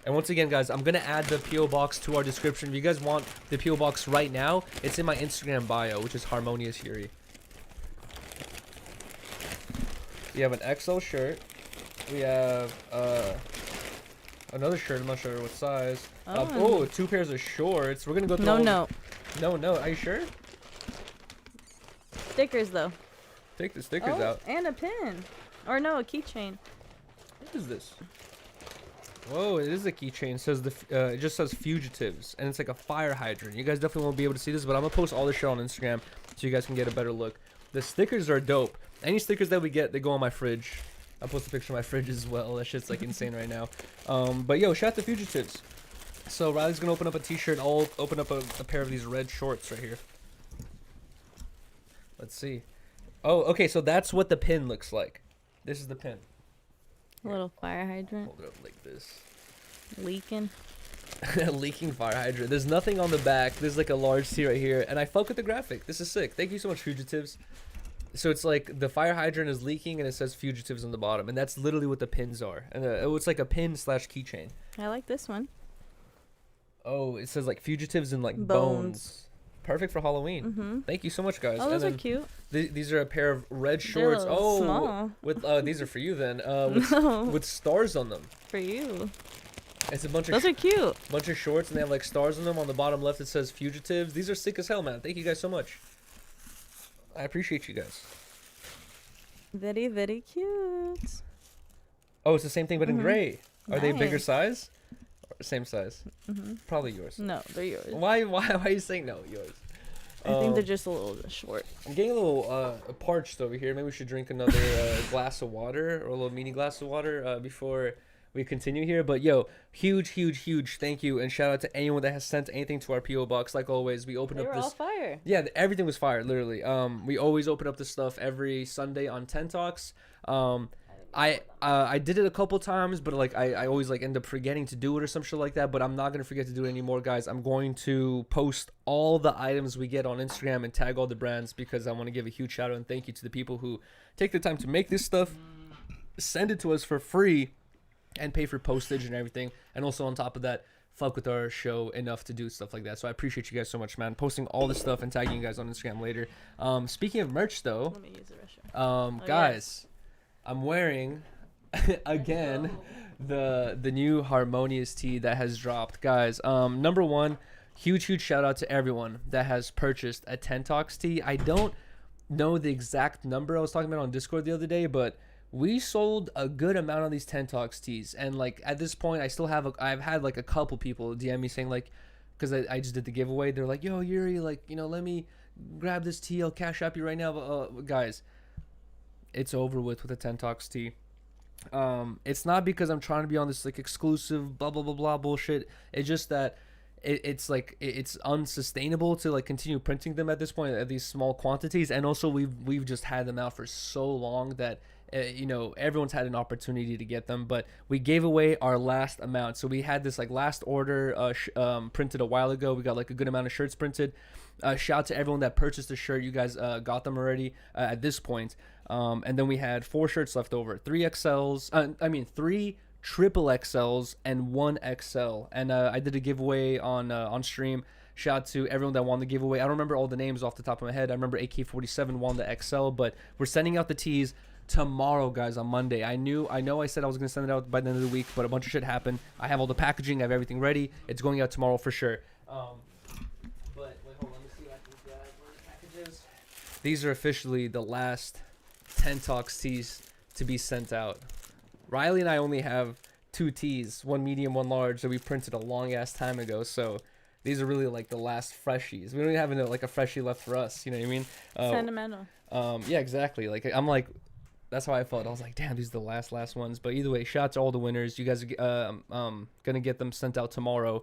Speaker 4: And once again, guys, I'm going to add the P.O. Box to our description. If you guys want the P.O. Box right now, it's in my Instagram bio, which is Harmonious Yuriy. We have an XL shirt. We have, another shirt. I'm not sure what size.
Speaker 3: Oh.
Speaker 4: 2 pairs of shorts. We're going to go through
Speaker 3: No.
Speaker 4: No. Are you sure?
Speaker 3: Stickers, though.
Speaker 4: Take the stickers out.
Speaker 3: And a pin. Or no, a keychain.
Speaker 4: What is this? Whoa, it is a keychain. It says it just says Fugitives, and it's like a fire hydrant. You guys definitely won't be able to see this, but I'm gonna post all this shit on Instagram so you guys can get a better look. The stickers are dope. Any stickers that we get, they go on my fridge. I'll post a picture of my fridge as well. That shit's like insane right now. But yo, shout out to Fugitives. So Riley's gonna open up a t-shirt. I'll open up a pair of these red shorts right here. Let's see. Oh, okay, so that's what the pin looks like. This is the pin.
Speaker 3: A little fire hydrant.
Speaker 4: Hold it up like this.
Speaker 3: Leaking.
Speaker 4: Leaking fire hydrant. There's nothing on the back. There's like a large T right here, and I fuck with the graphic. This is sick. Thank you so much, Fugitives. So it's like the fire hydrant is leaking, and it says Fugitives on the bottom, and that's literally what the pins are. And it's like a pin / keychain.
Speaker 3: I like this one.
Speaker 4: Oh, it says like Fugitives and like bones. Perfect for Halloween.
Speaker 3: Mm-hmm.
Speaker 4: Thank you so much, guys.
Speaker 3: Oh, those
Speaker 4: and
Speaker 3: are cute.
Speaker 4: These are a pair of red
Speaker 3: They're
Speaker 4: shorts.
Speaker 3: a little
Speaker 4: Oh,
Speaker 3: small.
Speaker 4: with these are for you then.
Speaker 3: No.
Speaker 4: With stars on them.
Speaker 3: For you.
Speaker 4: It's a bunch of
Speaker 3: Those are cute.
Speaker 4: bunch of shorts, and they have like stars on them. On the bottom left, it says Fugitives. These are sick as hell, man. Thank you guys so much. I appreciate you guys.
Speaker 3: Very, very cute.
Speaker 4: Oh, it's the same thing, but in
Speaker 3: Mhm.
Speaker 4: gray. Are they bigger
Speaker 3: Nice.
Speaker 4: size? Or same size?
Speaker 3: Mm-hmm.
Speaker 4: Probably yours.
Speaker 3: No, they're yours.
Speaker 4: Why are you saying no? Yours.
Speaker 3: I think they're just a little short.
Speaker 4: I'm getting a little parched over here. Maybe we should drink another glass of water, or a little mini glass of water before we continue here. But yo, huge thank you and shout out to anyone that has sent anything to our PO box. Like always, we open
Speaker 3: They
Speaker 4: up
Speaker 3: were
Speaker 4: this.
Speaker 3: all fire.
Speaker 4: Yeah, everything was fire, literally. We always open up this stuff every Sunday on 10 Talks. I did it a couple times, but like I always like end up forgetting to do it or some shit like that. But I'm not gonna forget to do it anymore, guys. I'm going to post all the items we get on Instagram and tag all the brands, because I want to give a huge shout out and thank you to the people who take the time to make this stuff, send it to us for free, and pay for postage and everything. And also on top of that, fuck with our show enough to do stuff like that. So I appreciate you guys so much, man. Posting all this stuff and tagging you guys on Instagram later. Speaking of merch though,
Speaker 3: Let me use the restroom.
Speaker 4: guys, I'm wearing again the new Harmonious tee that has dropped, guys. Number one, huge shout out to everyone that has purchased a 10 Talks tee. I don't know the exact number I was talking about on Discord the other day, but we sold a good amount of these 10 Talks tees, and like at this point I've had like a couple people DM me saying like, because I just did the giveaway, they're like, yo Yuriy, like, you know, let me grab this tee, I'll cash app you right now. But guys, it's over with the 10 Talks tee. It's not because I'm trying to be on this like exclusive blah blah blah blah bullshit. It's just that it's like it's unsustainable to like continue printing them at this point at these small quantities, and also we've just had them out for so long that you know, everyone's had an opportunity to get them, but we gave away our last amount. So we had this like last order printed a while ago. We got like a good amount of shirts printed. Shout out to everyone that purchased a shirt. You guys got them already at this point. And then we had 4 shirts left over, 3 triple XLs and 1 XL. And I did a giveaway on stream. Shout out to everyone that won the giveaway. I don't remember all the names off the top of my head. I remember AK47 won the XL, but we're sending out the tees tomorrow, guys, on Monday. I know I said I was gonna send it out by the end of the week, but a bunch of shit happened. I have all the packaging, I have everything ready. It's going out tomorrow for sure. But wait, hold on, let me see if I can grab where the package is. These are officially the last 10 Talks tees to be sent out. Riley and I only have 2 tees, 1 medium, 1 large, that we printed a long ass time ago. So these are really like the last freshies. We don't even have like a freshie left for us. You know what I mean?
Speaker 3: Sentimental.
Speaker 4: Yeah, exactly. Like I'm like. That's how I felt. I was like, damn, these are the last ones. But either way, shout out to all the winners. You guys are gonna get them sent out tomorrow.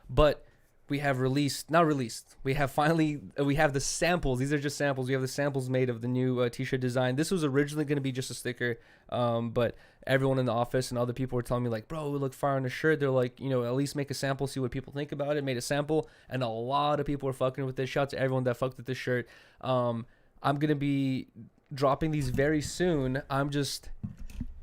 Speaker 4: But we have we have the samples. These are just samples. We have the samples made of the new t-shirt design. This was originally gonna be just a sticker, but everyone in the office and other people were telling me like, bro, it looked fire on the shirt. They're like, you know, at least make a sample, see what people think about it. Made a sample, and a lot of people were fucking with this. Shout out to everyone that fucked with this shirt. I'm gonna be dropping these very soon. I'm just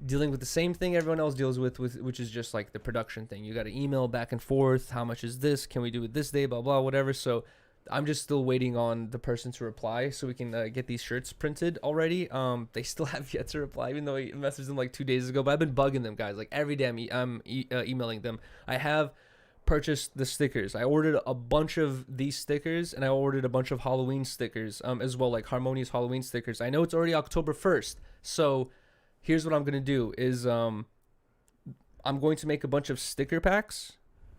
Speaker 4: dealing with the same thing everyone else deals with which is just like the production thing. You got to email back and forth, how much is this, can we do it this day, blah blah whatever. So I'm just still waiting on the person to reply so we can get these shirts printed already. They still have yet to reply, even though I messaged them like 2 days ago, but I've been bugging them, guys. Like every day I'm emailing them. I have purchased the stickers. I ordered a bunch of these stickers, and I ordered a bunch of Halloween stickers as well, like Harmonious Halloween stickers. I know it's already October 1st, so here's what I'm gonna do is I'm going to make a bunch of sticker packs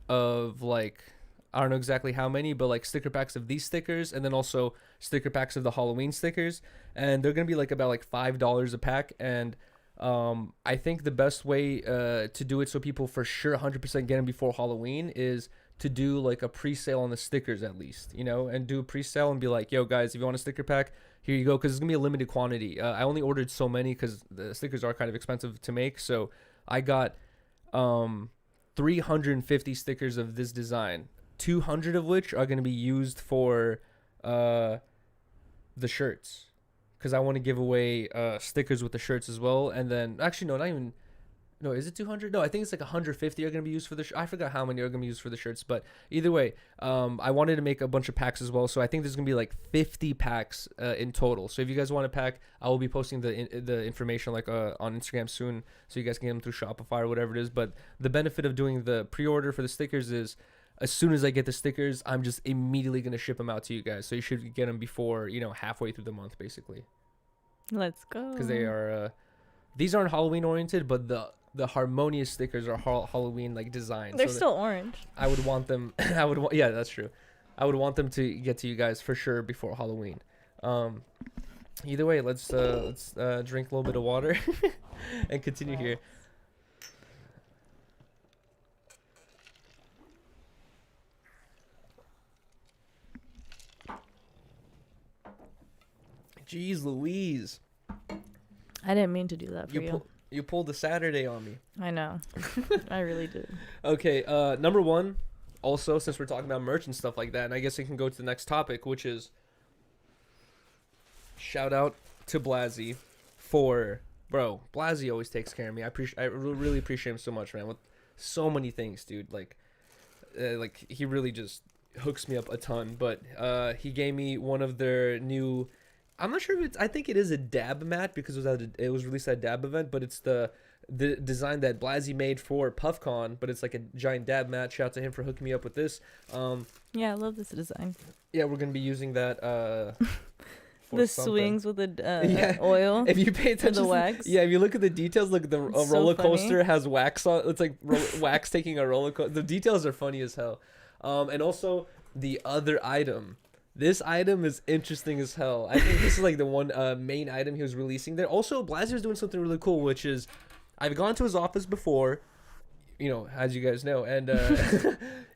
Speaker 4: of like, I don't know exactly how many, but like sticker packs of these stickers, and then also sticker packs of the Halloween stickers, and they're gonna be like about like $5 a pack. And I think the best way to do it so people for sure 100% get them before Halloween is to do like a pre-sale on the stickers at least, you know, and do a pre-sale and be like, yo guys, if you want a sticker pack, here you go, because it's gonna be a limited quantity. I only ordered so many because the stickers are kind of expensive to make, so I got 350 stickers of this design, 200 of which are going to be used for the shirts, because I want to give away stickers with the shirts as well. And then actually no, not even, no, is it 200? No, I think it's like 150 are going to be used for the I forgot how many are going to be used for the shirts, but either way, I wanted to make a bunch of packs as well, so I think there's going to be like 50 packs in total. So if you guys want a pack, I will be posting the information like on Instagram soon, so you guys can get them through Shopify or whatever it is. But the benefit of doing the pre-order for the stickers is, as soon as I get the stickers, I'm just immediately going to ship them out to you guys, so you should get them before, you know, halfway through the month basically.
Speaker 3: Let's go.
Speaker 4: Because they are these aren't Halloween oriented, but the harmonious stickers are Halloween like designed.
Speaker 3: They're
Speaker 4: so
Speaker 3: still orange.
Speaker 4: I would want them. Yeah, that's true. I would want them to get to you guys for sure before Halloween. Either way, let's drink a little bit of water and continue here. Jeez Louise.
Speaker 3: I didn't mean to do that for you.
Speaker 4: You pulled the Saturday on me.
Speaker 3: I know. I really did.
Speaker 4: Okay, number one, also, since we're talking about merch and stuff like that, and I guess we can go to the next topic, which is shout out to Blazey for, bro, Blazey always takes care of me. I really appreciate him so much, man, with so many things, dude. Like he really just hooks me up a ton. But he gave me one of their new, I'm not sure if it's, I think it is a dab mat because it was released at a dab event, but it's the design that Blazey made for PuffCon, but it's like a giant dab mat. Shout out to him for hooking me up with this.
Speaker 3: Yeah, I love this design.
Speaker 4: Yeah, we're gonna be using that.
Speaker 3: The swings with the oil.
Speaker 4: If you pay attention
Speaker 3: to the wax.
Speaker 4: Yeah, if you look at the details, like the roller coaster has wax on. It's like wax taking a roller coaster. The details are funny as hell. And also the other item. This item is interesting as hell. I think this is like the one main item he was releasing there. Also, Blazer's doing something really cool, which is, I've gone to his office before, you know, as you guys know, and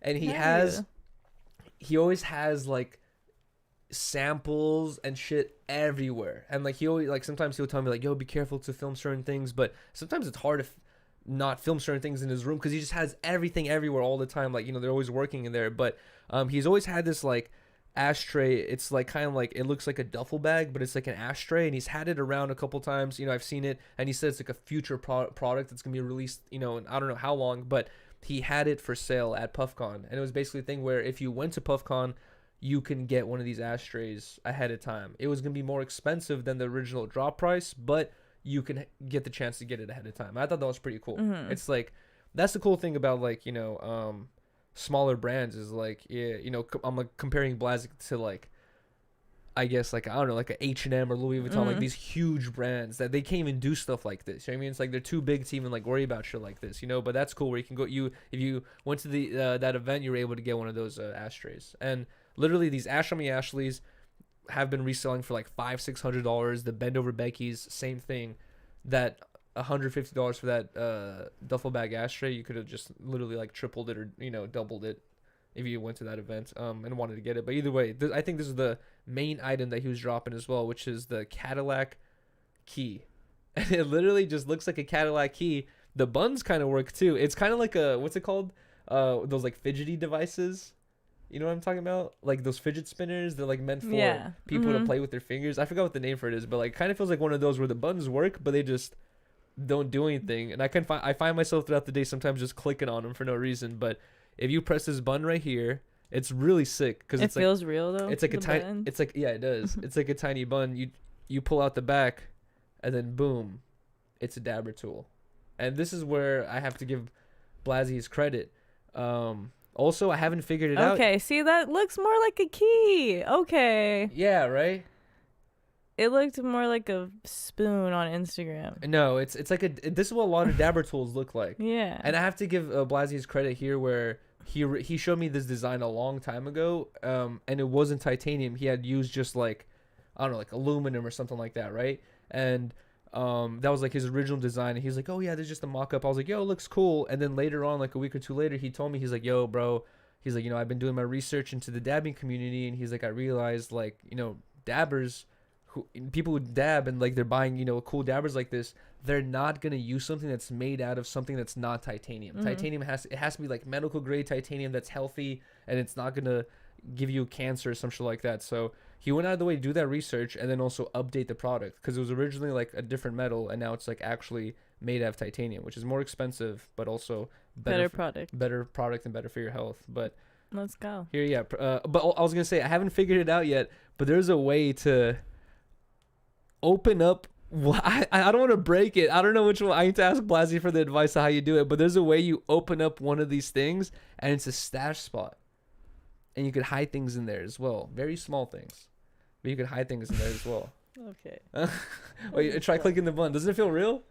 Speaker 4: and he always has like samples and shit everywhere, and like he always, like, sometimes he'll tell me like, yo, be careful to film certain things, but sometimes it's hard to not film certain things in his room because he just has everything everywhere all the time. Like, you know, they're always working in there, but he's always had this like ashtray. It's like kind of like, it looks like a duffel bag, but it's like an ashtray, and he's had it around a couple times. You know, I've seen it, and he said it's like a future product that's gonna be released, you know, and I don't know how long, but he had it for sale at PuffCon, and it was basically a thing where if you went to PuffCon, you can get one of these ashtrays ahead of time. It was gonna be more expensive than the original drop price, but you can get the chance to get it ahead of time. I thought that was pretty cool. Mm-hmm. It's like, that's the cool thing about, like, you know, smaller brands is like, yeah, you know, I'm like comparing Blazey to like, I guess like, I don't know, like a H&M or Louis Vuitton, like these huge brands that they can't even do stuff like this. You know what I mean? It's like they're too big to even like worry about shit like this, you know. But that's cool where you can go, if you went to the that event, you were able to get one of those ashtrays. And literally these Ash on Me Ashleys have been reselling for like $500-$600. The Bend Over Becky's, same thing. That $150 for that duffel bag ashtray, you could have just literally like tripled it or, you know, doubled it if you went to that event and wanted to get it. But either way, I think this is the main item that he was dropping as well, which is the Cadillac key. And it literally just looks like a Cadillac key. The buns kind of work too. It's kind of like a, what's it called? Those like fidgety devices. You know what I'm talking about? Like those fidget spinners. They're like meant for people to play with their fingers. I forgot what the name for it is, but like kind of feels like one of those where the buttons work, but they just don't do anything. And I find myself throughout the day sometimes just clicking on them for no reason. But if you press this button right here, it's really sick because it
Speaker 3: feels real though.
Speaker 4: It's like a tiny.
Speaker 3: Buttons.
Speaker 4: It's like, yeah, it does. It's like a tiny button. You pull out the back, and then boom, it's a dabber tool. And this is where I have to give Blazey his credit. Also, I haven't figured it out.
Speaker 3: Okay, see, that looks more like a key. Okay.
Speaker 4: Yeah, right?
Speaker 3: It looked more like a spoon on Instagram.
Speaker 4: No, it's like this is what a lot of dabber tools look like.
Speaker 3: Yeah.
Speaker 4: And I have to give Blazey his credit here where he showed me this design a long time ago, and it wasn't titanium. He had used just like, I don't know, like aluminum or something like that, right? And that was like his original design, and he's like, oh yeah, there's just a mock-up. I was like, yo, it looks cool. And then later on, like a week or two later, he told me, he's like, yo, bro, he's like, you know, I've been doing my research into the dabbing community, and he's like, I realized, like, you know, dabbers people who dab and like they're buying, you know, cool dabbers like this, they're not gonna use something that's made out of something that's not titanium. Titanium has to be like medical grade titanium that's healthy, and it's not gonna give you cancer or some shit like that. So he went out of the way to do that research and then also update the product, because it was originally like a different metal and now it's like actually made out of titanium, which is more expensive but also better product and better for your health. But
Speaker 3: let's go
Speaker 4: here. Yeah. But I was gonna say, I haven't figured it out yet, but there's a way to open up. I don't want to break it. I don't know which one. I need to ask Blazey for the advice on how you do it, but there's a way you open up one of these things and it's a stash spot, and you could hide things in there as well. Very small things, but you could hide things in there as well.
Speaker 3: Okay.
Speaker 4: Wait, try clicking the button. Doesn't it feel real?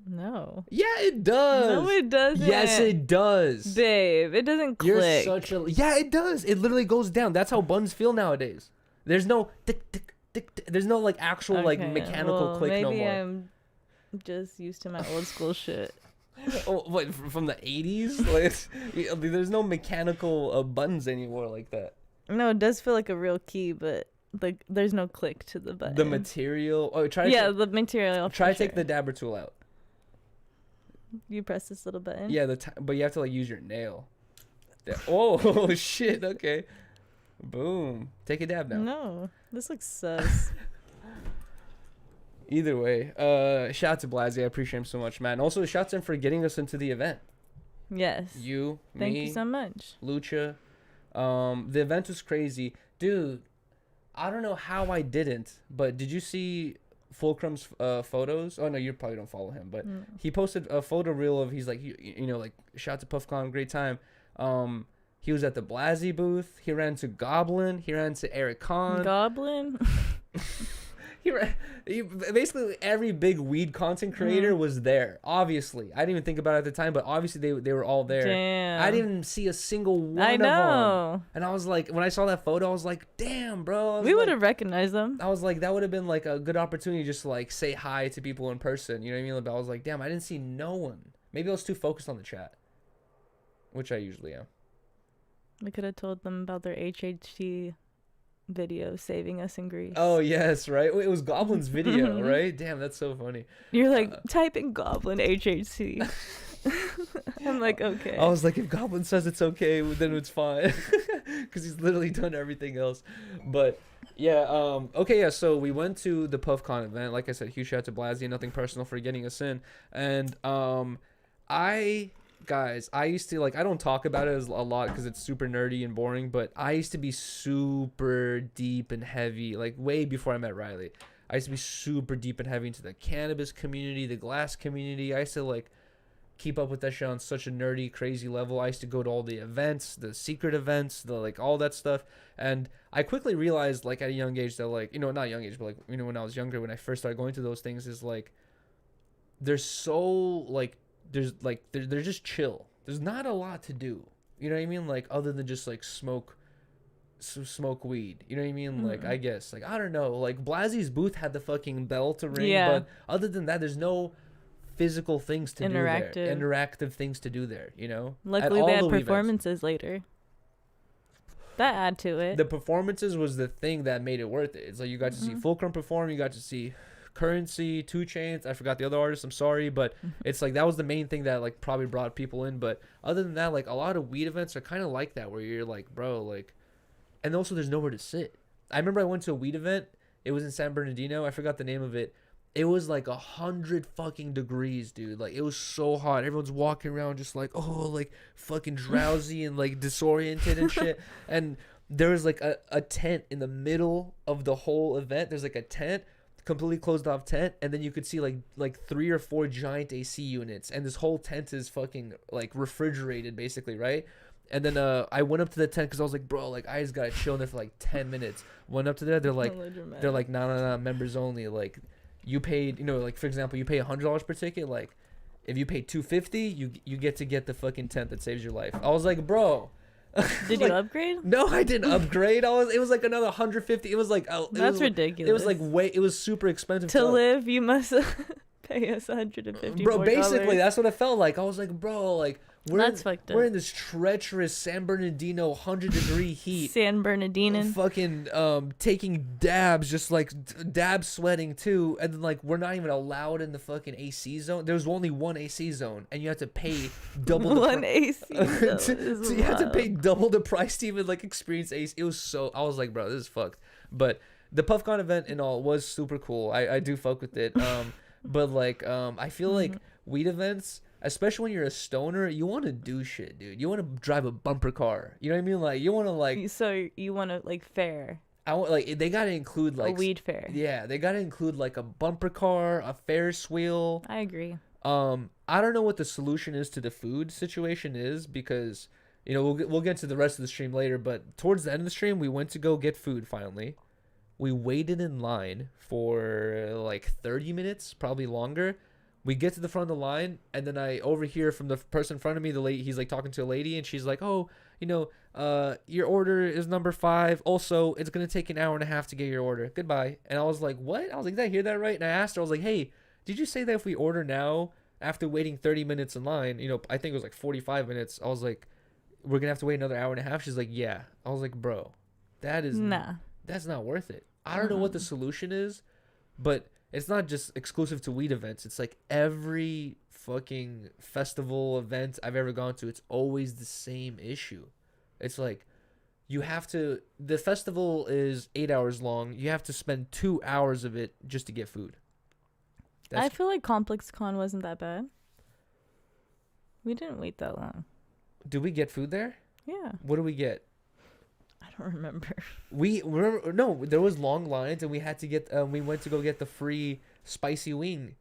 Speaker 3: No.
Speaker 4: Yeah, it does.
Speaker 3: No, it doesn't.
Speaker 4: Yes, it does.
Speaker 3: Babe, it doesn't click.
Speaker 4: You're such a... Yeah, it does. It literally goes down. That's how buttons feel nowadays. There's no tick, tick, tick, tick. There's no like actual like mechanical click no more.
Speaker 3: Maybe I'm just used to my old school shit.
Speaker 4: Oh, what, from the 80s? Like, there's no mechanical buttons anymore like that.
Speaker 3: No, it does feel like a real key, but like there's no click to the button.
Speaker 4: The material. Oh,
Speaker 3: the material.
Speaker 4: Try to take the dabber tool out.
Speaker 3: You press this little button.
Speaker 4: Yeah, but you have to like use your nail. Oh shit! Okay, boom. Take a dab now.
Speaker 3: No, this looks sus.
Speaker 4: Either way, shout out to Blazey. I appreciate him so much, man. Also, shout out to him for getting us into the event.
Speaker 3: Yes.
Speaker 4: Thank
Speaker 3: you so much.
Speaker 4: Lucha. The event was crazy, dude. I don't know how I didn't, but did you see Fulcrum's photos? Oh no, you probably don't follow him, but he posted a photo reel of, he's like, you know, like, shout out to PuffCon, great time. He was at the Blazey booth. He ran to Goblin. He ran to Eric Khan.
Speaker 3: Goblin.
Speaker 4: He basically every big weed content creator was there. Obviously, I didn't even think about it at the time, but obviously they were all there.
Speaker 3: Damn.
Speaker 4: I didn't even see a single one
Speaker 3: I
Speaker 4: of
Speaker 3: know.
Speaker 4: them. And I was like, when I saw that photo, I was like, damn, bro.
Speaker 3: We would have recognized them.
Speaker 4: I was like, that would have been like a good opportunity just to like say hi to people in person. You know what I mean? But I was like, damn, I didn't see no one. Maybe I was too focused on the chat, which I usually am.
Speaker 3: We could have told them about their HHT video saving us in Greece.
Speaker 4: Oh yes, right. It was Goblin's video, right? Damn, that's so funny.
Speaker 3: You're like, type in Goblin HHT. I'm like, okay.
Speaker 4: I was like, if Goblin says it's okay, then it's fine, because he's literally done everything else. But yeah, okay, yeah. So we went to the PuffCon event. Like I said, huge shout out to Blazey. Nothing personal for getting us in. And Guys, I used to, like, I don't talk about it a lot because it's super nerdy and boring, but I used to be super deep and heavy, like, way before I met Riley. I used to be super deep and heavy into the cannabis community, the glass community. I used to, like, keep up with that shit on such a nerdy, crazy level. I used to go to all the events, the secret events, the, like, all that stuff. And I quickly realized, like, at a young age that, like, you know, not young age, but, like, you know, when I was younger, when I first started going to those things, is, like, they're so, like, they're just chill. There's not a lot to do. You know what I mean? Like, other than just like smoke weed. You know what I mean? Like, I guess, like, I don't know. Like, Blazey's booth had the fucking bell to ring, but other than that, there's no physical things to do there. Interactive things to do there. You know.
Speaker 3: Luckily, they had performances later. That add to it.
Speaker 4: The performances was the thing that made it worth it. It's like you got to see Fulcrum perform. You got to see Currency, 2 Chainz. I forgot the other artist. I'm sorry, but it's like that was the main thing that like probably brought people in. But other than that, like a lot of weed events are kind of like that, where you're like, bro, like, and also there's nowhere to sit. I remember I went to a weed event. It was in San Bernardino. I forgot the name of it. It was like 100 fucking degrees, dude. Like, it was so hot. Everyone's walking around just like, oh, like fucking drowsy and like disoriented and shit. And there was like a tent in the middle of the whole event. There's like a tent, completely closed off tent, and then you could see like 3 or 4 giant AC units, and this whole tent is fucking like refrigerated basically, right? And then I went up to the tent because I was like, bro, like I just gotta chill in there for like 10 minutes. Went up to there, they're like nah, members only. Like, you paid, you know, like for example, you pay $100 per ticket. Like, if you pay $250, you get to get the fucking tent that saves your life. I was like, bro.
Speaker 3: Did you upgrade?
Speaker 4: No, I didn't upgrade. It was like another $150. It was like
Speaker 3: that's ridiculous.
Speaker 4: It was like it was super expensive
Speaker 3: to live. You must pay us $150.
Speaker 4: Bro, basically that's what it felt like. I was like, bro, like
Speaker 3: That's fucked up.
Speaker 4: We're in this treacherous San Bernardino 100-degree heat.
Speaker 3: San Bernardino.
Speaker 4: Fucking taking dabs, just like dab sweating too, and then like we're not even allowed in the fucking AC zone. There's only one AC zone, and you have to pay double the
Speaker 3: One AC zone
Speaker 4: so you have to pay double the price to even like experience AC. It was so, I was like, bro, this is fucked. But the PuffCon event and all was super cool. I do fuck with it. But like I feel like weed events, especially when you're a stoner, you want to do shit, dude. You want to drive a bumper car. You know what I mean? Like you want to like.
Speaker 3: So you want to like fair.
Speaker 4: I want like they gotta include like
Speaker 3: a weed fair.
Speaker 4: Yeah, they gotta include like a bumper car, a Ferris wheel.
Speaker 3: I agree.
Speaker 4: I don't know what the solution is to the food situation is, because you know we'll get to the rest of the stream later. But towards the end of the stream, we went to go get food. Finally, we waited in line for like 30 minutes, probably longer. We get to the front of the line, and then I overhear from the person in front of me, the lady, he's like talking to a lady, and she's like, oh, you know, your order is number 5. Also, it's going to take an hour and a half to get your order. Goodbye. And I was like, what? I was like, did I hear that right? And I asked her, I was like, hey, did you say that if we order now, after waiting 30 minutes in line, you know, I think it was like 45 minutes, I was like, we're going to have to wait another hour and a half? She's like, yeah. I was like, bro, that's not worth it. I don't know what the solution is, but it's not just exclusive to weed events. It's like every fucking festival event I've ever gone to, it's always the same issue. It's like you have to, the festival is 8 hours long. You have to spend 2 hours of it just to get food.
Speaker 3: I feel like Complexcon wasn't that bad. We didn't wait that long.
Speaker 4: Did we get food there?
Speaker 3: Yeah.
Speaker 4: What did we get?
Speaker 3: I don't remember.
Speaker 4: We remember, no, there was long lines, and we had to get we went to go get the free spicy wing.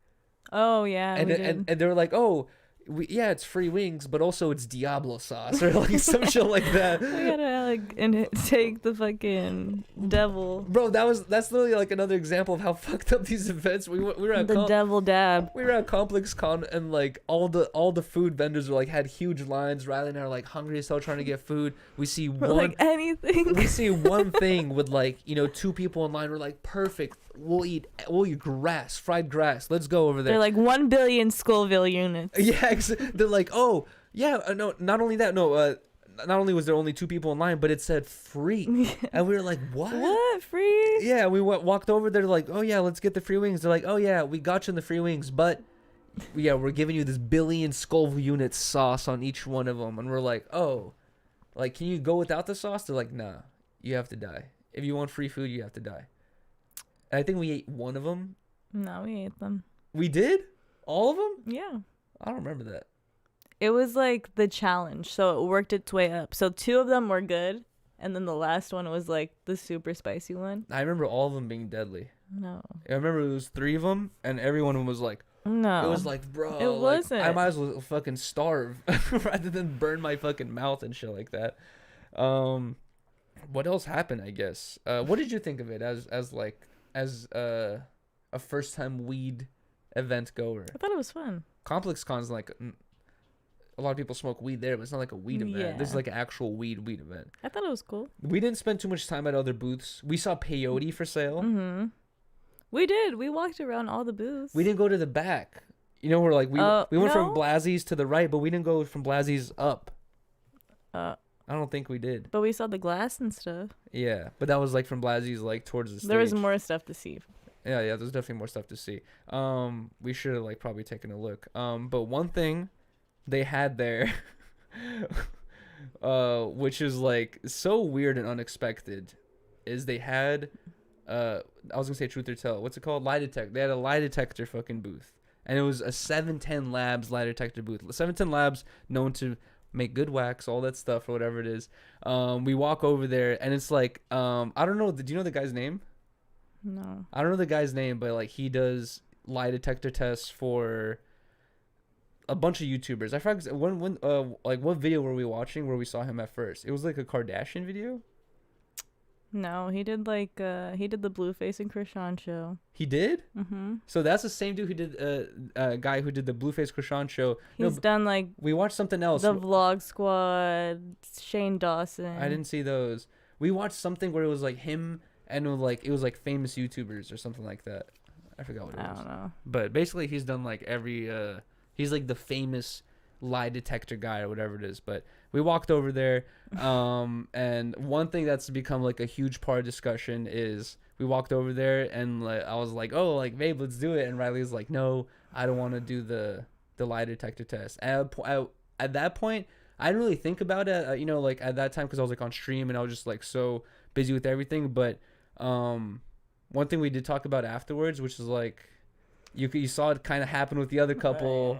Speaker 3: Oh yeah,
Speaker 4: and they were like, oh, it's free wings, but also it's Diablo sauce or like some shit like that.
Speaker 3: I gotta like take the fucking devil.
Speaker 4: Bro, that's literally like another example of how fucked up these events. We were at
Speaker 3: the devil dab.
Speaker 4: We were at Complexcon, and like all the food vendors were like had huge lines. Riley and I are like hungry as hell trying to get food. We see
Speaker 3: like anything.
Speaker 4: We see one thing with like, you know, 2 people in line. We're like, perfect. We'll eat grass, fried grass. Let's go over there.
Speaker 3: They're like 1 billion Scoville units.
Speaker 4: Yeah, they're like, oh yeah, no. Not only that, no. Not only was there only 2 people in line, but it said free, and we were like, what?
Speaker 3: What, free?
Speaker 4: Yeah, we walked over there. Like, oh yeah, let's get the free wings. They're like, oh yeah, we got you in the free wings, but yeah, we're giving you this billion Scoville unit sauce on each one of them, and we're like, oh, like, can you go without the sauce? They're like, nah, you have to die. If you want free food, you have to die. And I think we ate one of them.
Speaker 3: No, we ate them.
Speaker 4: We did? All of them?
Speaker 3: Yeah.
Speaker 4: I don't remember that.
Speaker 3: It was like the challenge, so it worked its way up. So 2 of them were good, and then the last one was like the super spicy one.
Speaker 4: I remember all of them being deadly.
Speaker 3: No.
Speaker 4: I remember it was 3 of them, and every one of them was like,
Speaker 3: no.
Speaker 4: It was like, bro,
Speaker 3: it wasn't.
Speaker 4: I might as well fucking starve rather than burn my fucking mouth and shit like that. What else happened, I guess? What did you think of it as a first time weed event goer?
Speaker 3: I thought it was fun.
Speaker 4: Complexcon's like a lot of people smoke weed there, but it's not like a weed event.
Speaker 3: Yeah.
Speaker 4: This is like an actual weed event.
Speaker 3: I thought it was cool.
Speaker 4: We didn't spend too much time at other booths. We saw peyote for sale.
Speaker 3: Mm-hmm. We did. We walked around all the booths.
Speaker 4: We didn't go to the back. You know, we're like we went from Blazey's to the right, but we didn't go from Blazey's up. I don't think we did.
Speaker 3: But we saw the glass and stuff.
Speaker 4: Yeah, but that was like from Blazey's like towards the stage.
Speaker 3: There was more stuff to see.
Speaker 4: Yeah, there's definitely more stuff to see. We should have like probably taken a look. But one thing they had there, which is like so weird and unexpected, is they had I was gonna say truth or tell. What's it called? Lie detector. They had a lie detector fucking booth, and it was a 710 Labs lie detector booth. 710 Labs, known to make good wax, all that stuff or whatever it is. We walk over there, and it's like I don't know. Do you know the guy's name?
Speaker 3: No.
Speaker 4: I don't know the guy's name, but like he does lie detector tests for a bunch of YouTubers. I forgot when like what video were we watching where we saw him at first? It was like a Kardashian video.
Speaker 3: No, he did the Blueface and Krishan show.
Speaker 4: He did?
Speaker 3: Mm-hmm.
Speaker 4: So that's the same dude who did guy who did the Blueface Krishan show.
Speaker 3: He's done like
Speaker 4: we watched something else.
Speaker 3: The Vlog Squad, Shane Dawson.
Speaker 4: I didn't see those. We watched something where it was like him and it was like famous YouTubers or something like that. I forgot what it was.
Speaker 3: I don't know.
Speaker 4: But basically he's done like every he's like the famous
Speaker 2: lie detector guy or whatever it is. But we walked over there, and one thing that's become like a huge part of discussion is we walked over there and like, I was like, oh, like, babe, let's do it. And Riley was like, no, I don't want to do the lie detector test. At that point, I didn't really think about it, you know, like at that time, because I was like on stream and I was just like so busy with everything. But one thing we did talk about afterwards, which is like you saw it kind of happen with the other couple.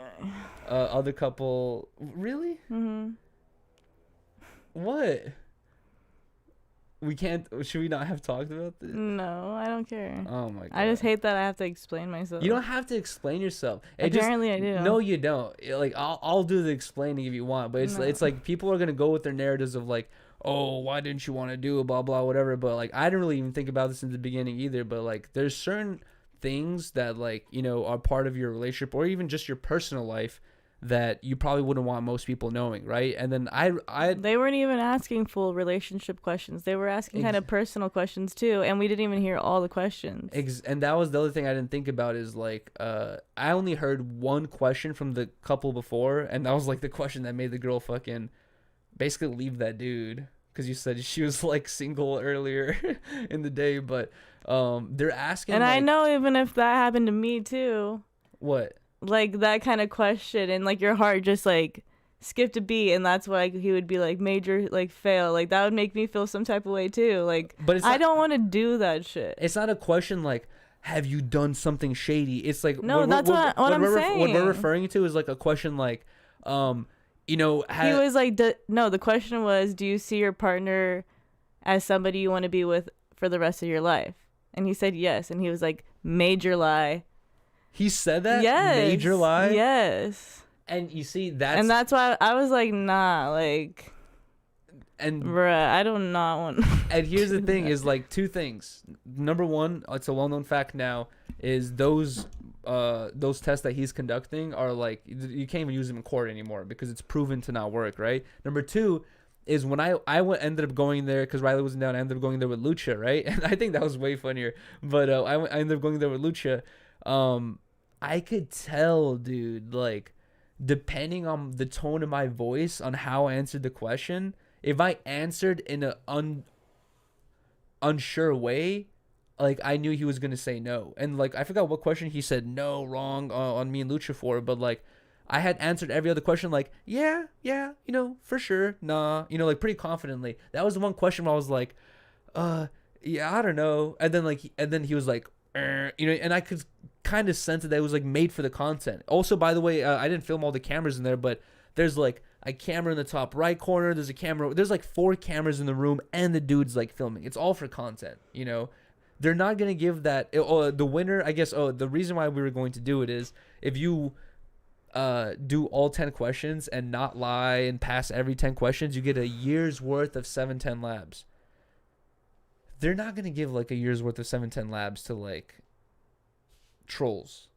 Speaker 2: Really?
Speaker 3: Mm-hmm.
Speaker 2: What? We can't. Should we not have talked about this?
Speaker 3: No, I don't care.
Speaker 2: Oh my god!
Speaker 3: I just hate that I have to explain myself.
Speaker 2: You don't have to explain yourself.
Speaker 3: Apparently, I do.
Speaker 2: No, you don't. Like I'll do the explaining if you want, but it's like people are gonna go with their narratives of like, oh, why didn't you want to do it, blah blah whatever. But like I didn't really even think about this in the beginning either. But like there's certain things that like, you know, are part of your relationship or even just your personal life that you probably wouldn't want most people knowing, right? And then
Speaker 3: they weren't even asking full relationship questions. They were asking kind of personal questions too, and we didn't even hear all the questions.
Speaker 2: And that was the other thing I didn't think about is like I only heard one question from the couple before, and that was like the question that made the girl fucking basically leave that dude, because you said she was like single earlier in the day. But they're asking,
Speaker 3: and
Speaker 2: like,
Speaker 3: I know even if that happened to me too,
Speaker 2: what,
Speaker 3: like that kind of question, and like your heart just like skipped a beat, and that's why he would be like major like fail, like that would make me feel some type of way too. Like, but I don't want to do that shit.
Speaker 2: It's not a question like, have you done something shady? It's like,
Speaker 3: no, that's what I'm saying.
Speaker 2: What we're referring to is like a question like, you know,
Speaker 3: he was like, no, the question was, do you see your partner as somebody you want to be with for the rest of your life? And he said yes, and he was like, major lie.
Speaker 2: He said that?
Speaker 3: Yes.
Speaker 2: Major lie?
Speaker 3: Yes.
Speaker 2: And you see, that's
Speaker 3: why I was like, nah, like,
Speaker 2: and
Speaker 3: bruh, I do not want.
Speaker 2: And here's the thing: is like two things. Number one, it's a well-known fact now, is those tests that he's conducting are like, you can't even use them in court anymore because it's proven to not work, right? Number two is when I ended up going there because Riley wasn't down. I ended up going there with Lucha, right? And I think that was way funnier. But I ended up going there with Lucha. I could tell, dude, like, depending on the tone of my voice on how I answered the question, if I answered in an unsure way, like, I knew he was going to say no. And, like, I forgot what question he said no, wrong on me and Lucha for, but, like, I had answered every other question, like, yeah, you know, for sure, nah, you know, like, pretty confidently. That was the one question where I was like, yeah, I don't know. And then he was like, you know, and I could kind of sense that it was like made for the content. Also, by the way, I didn't film all the cameras in there, but there's like a camera in the top right corner. There's like 4 cameras in the room, and the dude's like filming. It's all for content, you know. They're not gonna give that. The winner, I guess. The reason why we were going to do it is if you do all 10 questions and not lie and pass every 10 questions, you get a year's worth of 710 labs. They're not going to give like a year's worth of 710 labs to like trolls.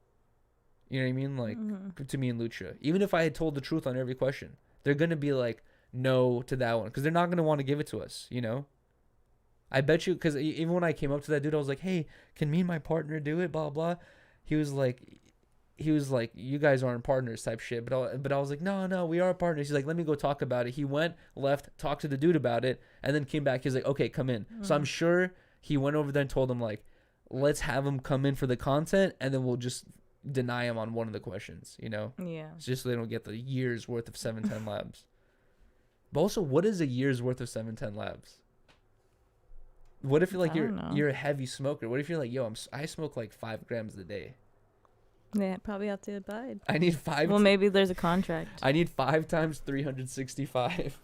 Speaker 2: You know what I mean? Like to me and Lucha. Even if I had told the truth on every question, they're going to be like, no to that one. Because they're not going to want to give it to us, you know? I bet you, because even when I came up to that dude, I was like, hey, can me and my partner do it? Blah, blah. He was like, you guys aren't partners type shit. But I was like, no, we are partners. He's like, let me go talk about it. He went, left, talked to the dude about it, and then came back. He's like, okay, come in. So I'm sure he went over there and told him, like, let's have him come in for the content, and then we'll just deny him on one of the questions, you know?
Speaker 3: Yeah.
Speaker 2: It's just so they don't get the year's worth of 710 labs. But also, what is a year's worth of 710 labs? What if you're like, you're a heavy smoker? What if you're like, yo, I smoke like 5 grams a day?
Speaker 3: Yeah, probably have to abide.
Speaker 2: I need 5.
Speaker 3: Well, maybe there's a contract.
Speaker 2: I need 5 times 365,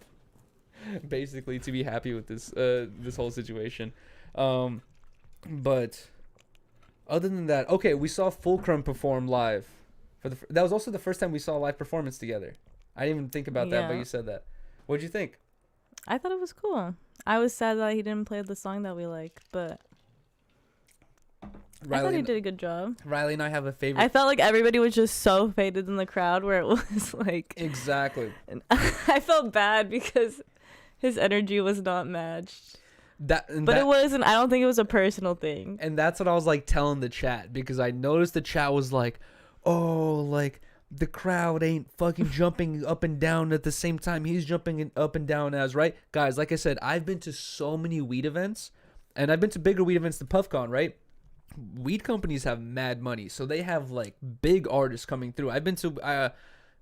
Speaker 2: basically, to be happy with this whole situation. But other than that, okay, we saw Fulcrum perform live. That was also the first time we saw a live performance together. I didn't even think about that, but you said that. What'd you think?
Speaker 3: I thought it was cool. I was sad that he didn't play the song that we like, but I thought he did a good job.
Speaker 2: Riley and I have a favorite.
Speaker 3: I felt like everybody was just so faded in the crowd where it was like...
Speaker 2: Exactly.
Speaker 3: I felt bad because his energy was not matched. It wasn't... I don't think it was a personal thing.
Speaker 2: And that's what I was like telling the chat, because I noticed the chat was like, oh, like, the crowd ain't fucking jumping up and down at the same time he's jumping up and down as, right? Guys, like I said, I've been to so many weed events, and I've been to bigger weed events than PuffCon, right? Weed companies have mad money, so they have like big artists coming through. I've been to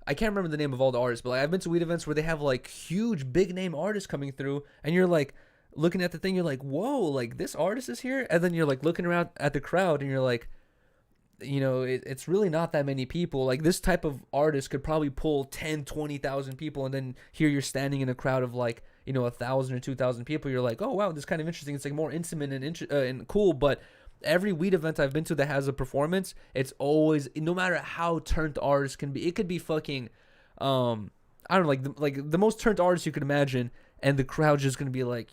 Speaker 2: I can't remember the name of all the artists, but like, I've been to weed events where they have like huge big name artists coming through, and you're like looking at the thing, you're like, whoa, like this artist is here, and then you're like looking around at the crowd, and you're like, you know, it's really not that many people. Like this type of artist could probably pull 10-20,000 people, and then here you're standing in a crowd of like, you know, 1,000 or 2,000 people. You're like, oh wow, this is kind of interesting. It's like more intimate and cool. But every weed event I've been to that has a performance, it's always, no matter how turned the artist can be, it could be fucking I don't know, like the most turned artist you could imagine, and the crowd's just gonna be like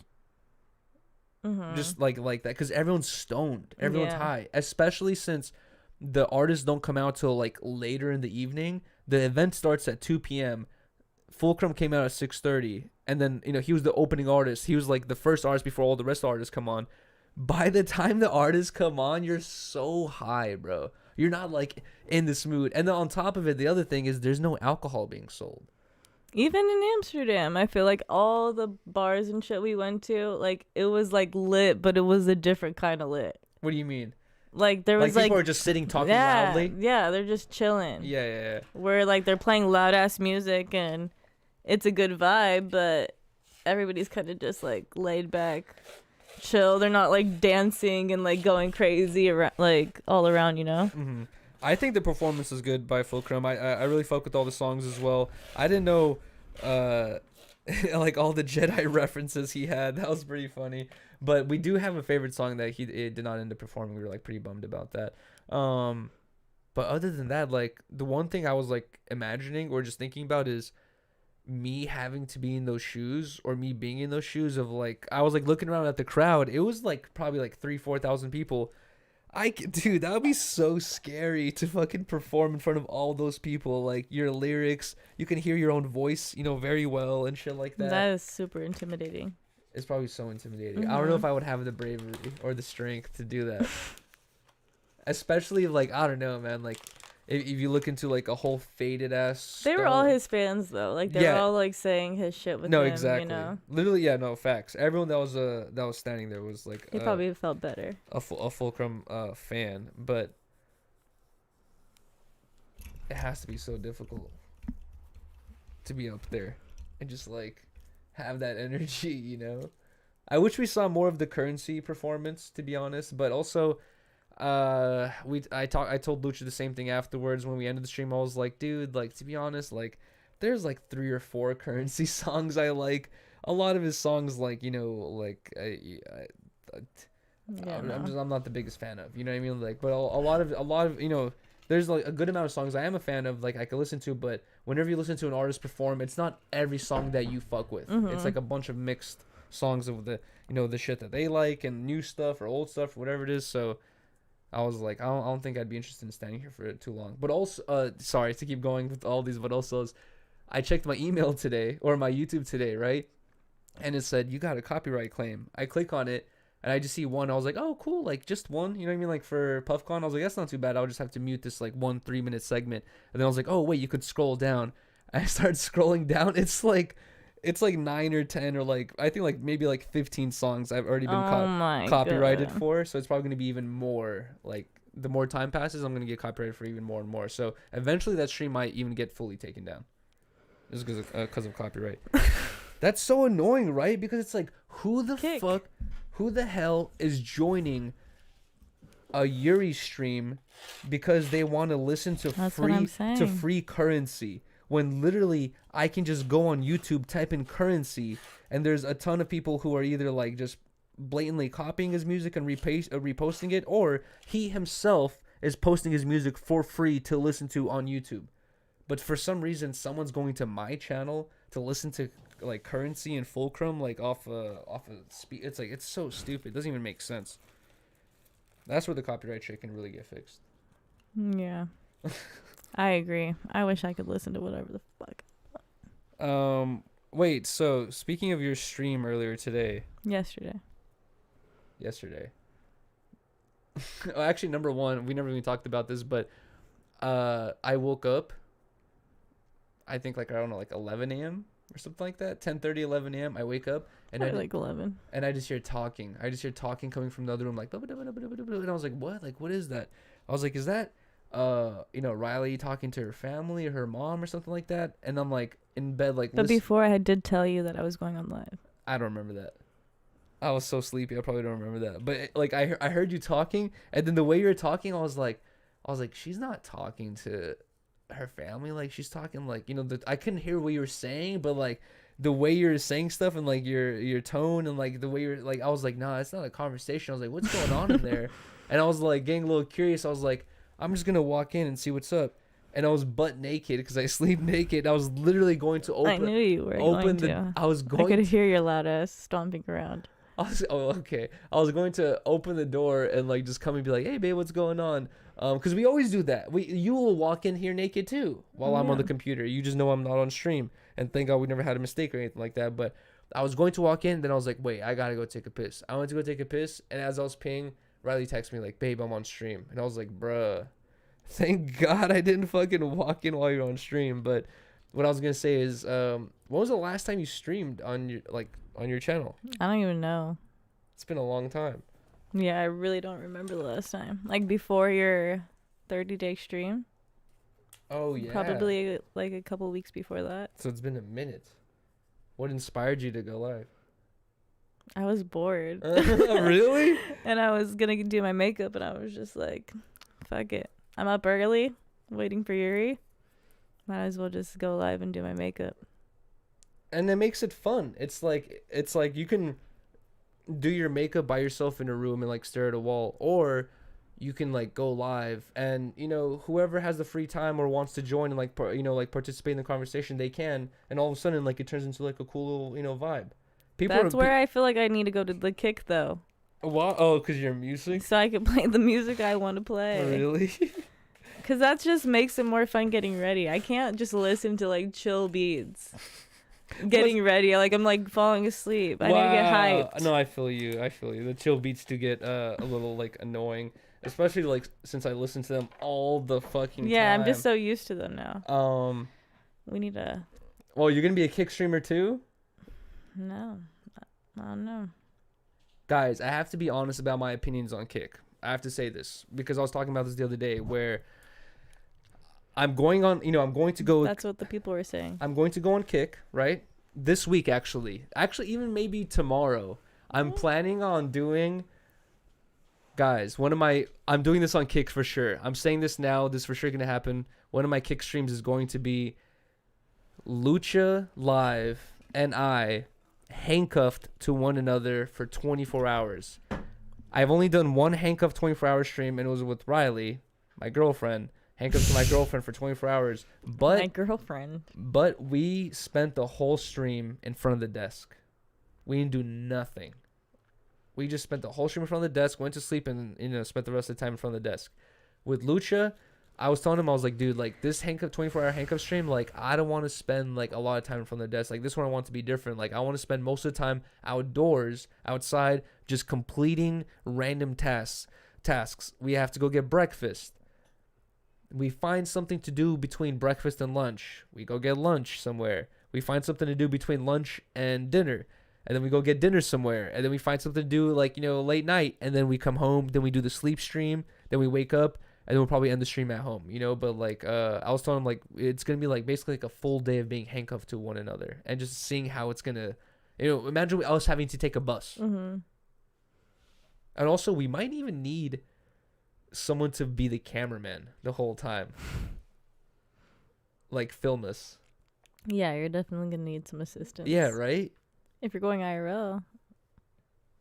Speaker 2: just like that, because everyone's stoned, everyone's high, especially since the artists don't come out till like later in the evening. The event starts at 2 p.m. Fulcrum came out at 6:30, and then, you know, he was the opening artist. He was like the first artist before all the rest of the artists come on. By the time the artists come on, you're so high, bro. You're not like in this mood. And then on top of it, the other thing is there's no alcohol being sold.
Speaker 3: Even in Amsterdam, I feel like all the bars and shit we went to, like it was like lit, but it was a different kind of lit.
Speaker 2: What do you mean?
Speaker 3: Like there was
Speaker 2: like people are just sitting talking loudly.
Speaker 3: Yeah, they're just chilling.
Speaker 2: Yeah.
Speaker 3: Where like they're playing loud ass music and it's a good vibe, but everybody's kind of just like laid back, chill. They're not like dancing and like going crazy around, like all around, you know.
Speaker 2: Mm-hmm. I think the performance is good by Fulcrum. I really fuck with all the songs as well. I didn't know like all the Jedi references he had. That was pretty funny. But we do have a favorite song that it did not end up performing. We were like pretty bummed about that. But other than that, like the one thing I was like imagining or just thinking about is me having to be in those shoes, or me being in those shoes of like, I was like looking around at the crowd. It was like probably like 3,000-4,000 people. Dude, that would be so scary to fucking perform in front of all those people. Like your lyrics, you can hear your own voice, you know, very well and shit like that.
Speaker 3: That is super intimidating.
Speaker 2: It's probably so intimidating. I don't know if I would have the bravery or the strength to do that. Especially like, I don't know, man, like if you look into like a whole faded ass.
Speaker 3: They were all his fans though. Like they were all like saying his shit with him.
Speaker 2: No, exactly.
Speaker 3: You know?
Speaker 2: Literally, yeah, no, facts. Everyone that was standing there was like
Speaker 3: he probably felt better.
Speaker 2: A Fulcrum fan, but it has to be so difficult to be up there and just like have that energy, you know. I wish we saw more of the Currency performance, to be honest, but also I told Lucha the same thing afterwards when we ended the stream. I was like, dude, like, to be honest, like there's like 3 or 4 Currency songs I like. A lot of his songs, like, you know, like I'm not the biggest fan of, you know what I mean, like, but a lot of you know, there's like a good amount of songs I am a fan of, like I can listen to, but whenever you listen to an artist perform, it's not every song that you fuck with. It's like a bunch of mixed songs of the, you know, the shit that they like and new stuff or old stuff or whatever it is. So I was like, I don't think I'd be interested in standing here for too long. But also, sorry to keep going with all these, but also I checked my email today, or my YouTube today, right? And it said, you got a copyright claim. I click on it and I just see one. I was like, oh, cool. Like just one, you know what I mean? Like for PuffCon, I was like, that's not too bad. I'll just have to mute this like 1 3-minute segment. And then I was like, oh wait, you could scroll down. I started scrolling down. It's like 9 or 10 or like, I think like maybe like 15 songs I've already been copyrighted for. So it's probably going to be even more. Like the more time passes, I'm going to get copyrighted for even more and more. So eventually that stream might even get fully taken down. Just because of copyright. That's so annoying, right? Because it's like, who the hell is joining a Yuriy stream because they want to listen to free currency, when literally I can just go on YouTube, type in currency, and there's a ton of people who are either like just blatantly copying his music and reposting it, or he himself is posting his music for free to listen to on YouTube. But for some reason, someone's going to my channel to listen to like currency and Fulcrum like off speed. It's like, it's so stupid. It doesn't even make sense. That's where the copyright shit can really get fixed.
Speaker 3: Yeah. I agree. I wish I could listen to whatever the fuck.
Speaker 2: Wait, so speaking of your stream earlier today.
Speaker 3: Yesterday.
Speaker 2: Actually, number one, we never even talked about this, but I woke up I think like I don't know, like 11 a.m. or something like that. 10:30, 11 a.m. I wake up and
Speaker 3: Probably like 11.
Speaker 2: and I just hear talking. I just hear talking coming from the other room, like, and I was like, what? Like, what is that? I was like, is that, Riley talking to her family or her mom or something like that? And I'm like in bed, like,
Speaker 3: But before I did tell you that I was going on live.
Speaker 2: I don't remember that. I was so sleepy. I probably don't remember that. But like, I heard you talking, and then the way you were talking, I was like, she's not talking to her family. Like, she's talking like, I couldn't hear what you were saying, but like the way you're saying stuff and like your tone and like the way you're like, I was like, nah, it's not a conversation. I was like, what's going on in there? And I was like getting a little curious. I was like, I'm just gonna walk in and see what's up. And I was butt naked because I sleep naked. I was literally going to open.
Speaker 3: I knew you were going to.
Speaker 2: I was going.
Speaker 3: I could hear your loud ass stomping around.
Speaker 2: Okay. I was going to open the door and like just come and be like, "Hey, babe, what's going on?" Because we always do that. You will walk in here naked too while I'm on the computer. You just know I'm not on stream, and thank God we never had a mistake or anything like that. But I was going to walk in, then I was like, "Wait, I gotta go take a piss." I went to go take a piss, and as I was peeing, Riley texted me like, "Babe, I'm on stream," and I was like, "Bruh, thank God I didn't fucking walk in while you're on stream." But what I was gonna say is, when was the last time you streamed on your channel?
Speaker 3: I don't even know.
Speaker 2: It's been a long time.
Speaker 3: Yeah, I really don't remember the last time. Like before your 30-day stream.
Speaker 2: Oh yeah.
Speaker 3: Probably like a couple weeks before that.
Speaker 2: So it's been a minute. What inspired you to go live?
Speaker 3: I was bored.
Speaker 2: Really?
Speaker 3: And I was gonna do my makeup, and I was just like, fuck it. I'm up early, waiting for Yuriy. Might as well just go live and do my makeup.
Speaker 2: And it makes it fun. It's like you can do your makeup by yourself in a room and like stare at a wall, or you can like go live and whoever has the free time or wants to join and like participate in the conversation, they can, and all of a sudden like it turns into like a cool little vibe.
Speaker 3: That's where I feel like I need to go to the kick though.
Speaker 2: What? Oh, because your music?
Speaker 3: So I can play the music I want to play.
Speaker 2: Oh, really?
Speaker 3: Because that just makes it more fun getting ready. I can't just listen to like chill beats. Getting ready, like I'm like falling asleep. I need to get hyped.
Speaker 2: No, I feel you. The chill beats do get a little like annoying, especially like since I listen to them all the fucking time.
Speaker 3: I'm just so used to them now. We need to.
Speaker 2: Well, you're gonna be a kick streamer too?
Speaker 3: No, I don't know.
Speaker 2: Guys, I have to be honest about my opinions on kick. I have to say this because I was talking about this the other day where I'm going to go.
Speaker 3: That's what the people were saying.
Speaker 2: I'm going to go on kick, right? This week, actually, even maybe tomorrow. I'm planning on doing, guys, I'm doing this on kick for sure. I'm saying this now. This is for sure going to happen. One of my kick streams is going to be Lucha Live and I handcuffed to one another for 24 hours. I've only done one handcuffed 24-hour stream, and it was with Riley, my girlfriend. Handcuffed to my girlfriend for 24 hours. But
Speaker 3: my girlfriend.
Speaker 2: But we spent the whole stream in front of the desk. We didn't do nothing. We just spent the whole stream in front of the desk, went to sleep, and spent the rest of the time in front of the desk. With Lucha, I was telling him, I was like, dude, like this 24-hour handcuff stream, like I don't want to spend like a lot of time in front of the desk. Like this one I want to be different. Like I want to spend most of the time outdoors, outside, just completing random tasks. We have to go get breakfast. We find something to do between breakfast and lunch. We go get lunch somewhere. We find something to do between lunch and dinner. And then we go get dinner somewhere. And then we find something to do like, late night. And then we come home. Then we do the sleep stream. Then we wake up. And then we'll probably end the stream at home, But like, I was telling him like, it's going to be like basically like a full day of being handcuffed to one another. And just seeing how it's going to, imagine us having to take a bus.
Speaker 3: Mm-hmm.
Speaker 2: And also we might even need someone to be the cameraman the whole time, like film us.
Speaker 3: Yeah, you're definitely gonna need some assistance.
Speaker 2: Yeah, right.
Speaker 3: If you're going IRL.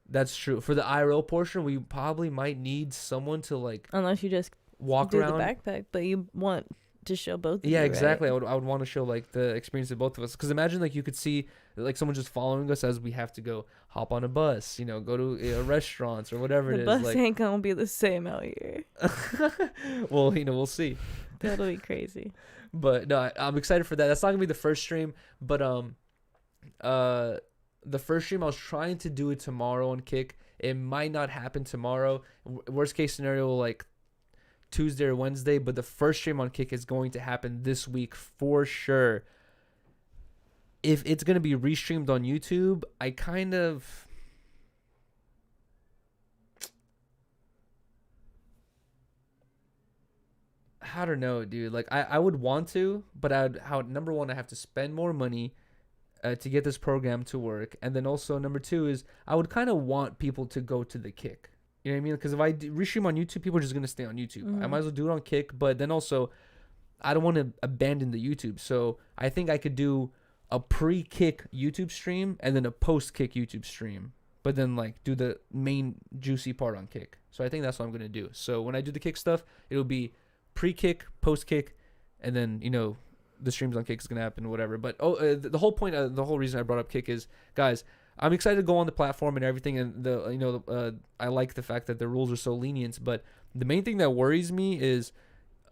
Speaker 2: That's true. For the IRL portion, we probably might need someone to like.
Speaker 3: Unless you just
Speaker 2: walk
Speaker 3: do
Speaker 2: around
Speaker 3: the backpack, but you want to show both.
Speaker 2: Yeah,
Speaker 3: of you,
Speaker 2: exactly.
Speaker 3: Right?
Speaker 2: I would want to show like the experience of both of us. Because imagine like you could see like someone just following us as we have to go hop on a bus, go to restaurants or whatever it is.
Speaker 3: The bus
Speaker 2: like,
Speaker 3: ain't gonna be the same out here.
Speaker 2: Well, we'll see.
Speaker 3: That'll be crazy.
Speaker 2: But no, I'm excited for that. That's not gonna be the first stream, but the first stream I was trying to do it tomorrow on Kick. It might not happen tomorrow. Worst case scenario, like Tuesday or Wednesday, but the first stream on Kick is going to happen this week for sure. if it's gonna be restreamed on YouTube, I kind of I don't know, dude. Like I would want to, but number one, I have to spend more money to get this program to work, and then also number two is I would kind of want people to go to the Kick. You know what I mean? Because if I restream on YouTube, people are just gonna stay on YouTube. I might as well do it on Kick, but then also I don't want to abandon the YouTube. So I think I could do a pre-Kick YouTube stream and then a post-Kick YouTube stream, but then like do the main juicy part on Kick. So I think that's what I'm gonna do. So when I do the Kick stuff, it'll be pre-Kick, post-Kick, and then the streams on Kick is gonna happen, whatever. But the whole point, the whole reason I brought up Kick is, guys, I'm excited to go on the platform and everything, and I like the fact that the rules are so lenient. But the main thing that worries me is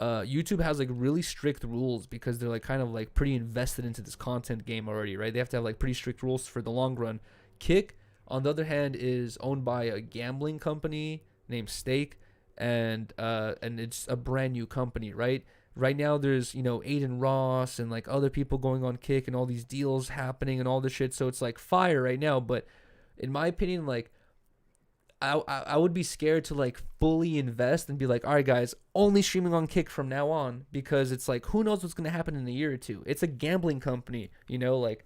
Speaker 2: YouTube has like really strict rules because they're like kind of like pretty invested into this content game already, right? They have to have like pretty strict rules for the long run. Kick, on the other hand, is owned by a gambling company named Stake, and it's a brand new company, right? Right now there's Aiden Ross and like other people going on Kick and all these deals happening and all this shit, so it's like fire right now. But in my opinion, like I would be scared to like fully invest and be like, all right guys, only streaming on Kick from now on, because it's like, who knows what's going to happen in a year or two. It's a gambling company, like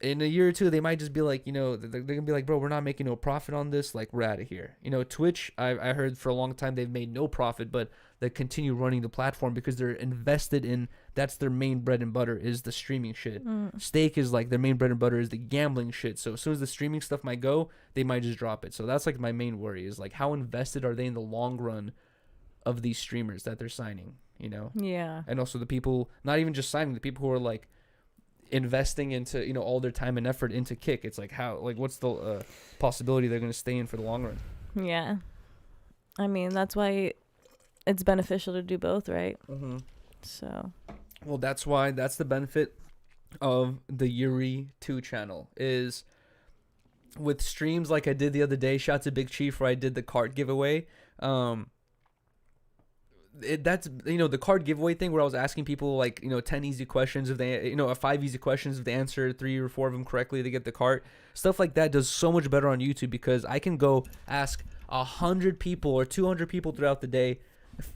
Speaker 2: in a year or two they might just be like, they're gonna be like, bro, we're not making no profit on this, like we're out of here. Twitch, I heard for a long time they've made no profit, but they continue running the platform because they're invested in, that's their main bread and butter, is the streaming shit. Stake is like their main bread and butter is the gambling shit. So as soon as the streaming stuff might go, they might just drop it. So that's like my main worry, is like how invested are they in the long run of these streamers that they're signing,
Speaker 3: Yeah.
Speaker 2: And also the people, not even just signing, the people who are like investing into all their time and effort into Kick. It's like, how, like, what's the possibility they're going to stay in for the long run?
Speaker 3: Yeah, I mean, that's why it's beneficial to do both, right? So
Speaker 2: well, that's the benefit of the Yuriy 2 channel, is with streams like I did the other day. Shout out to Big Chief where I did the card giveaway. That's the card giveaway thing where I was asking people like 10 easy questions, if they 5 easy questions, if they answer 3 or 4 of them correctly, they get the card. Stuff like that does so much better on YouTube, because I can go ask 100 people or 200 people throughout the day,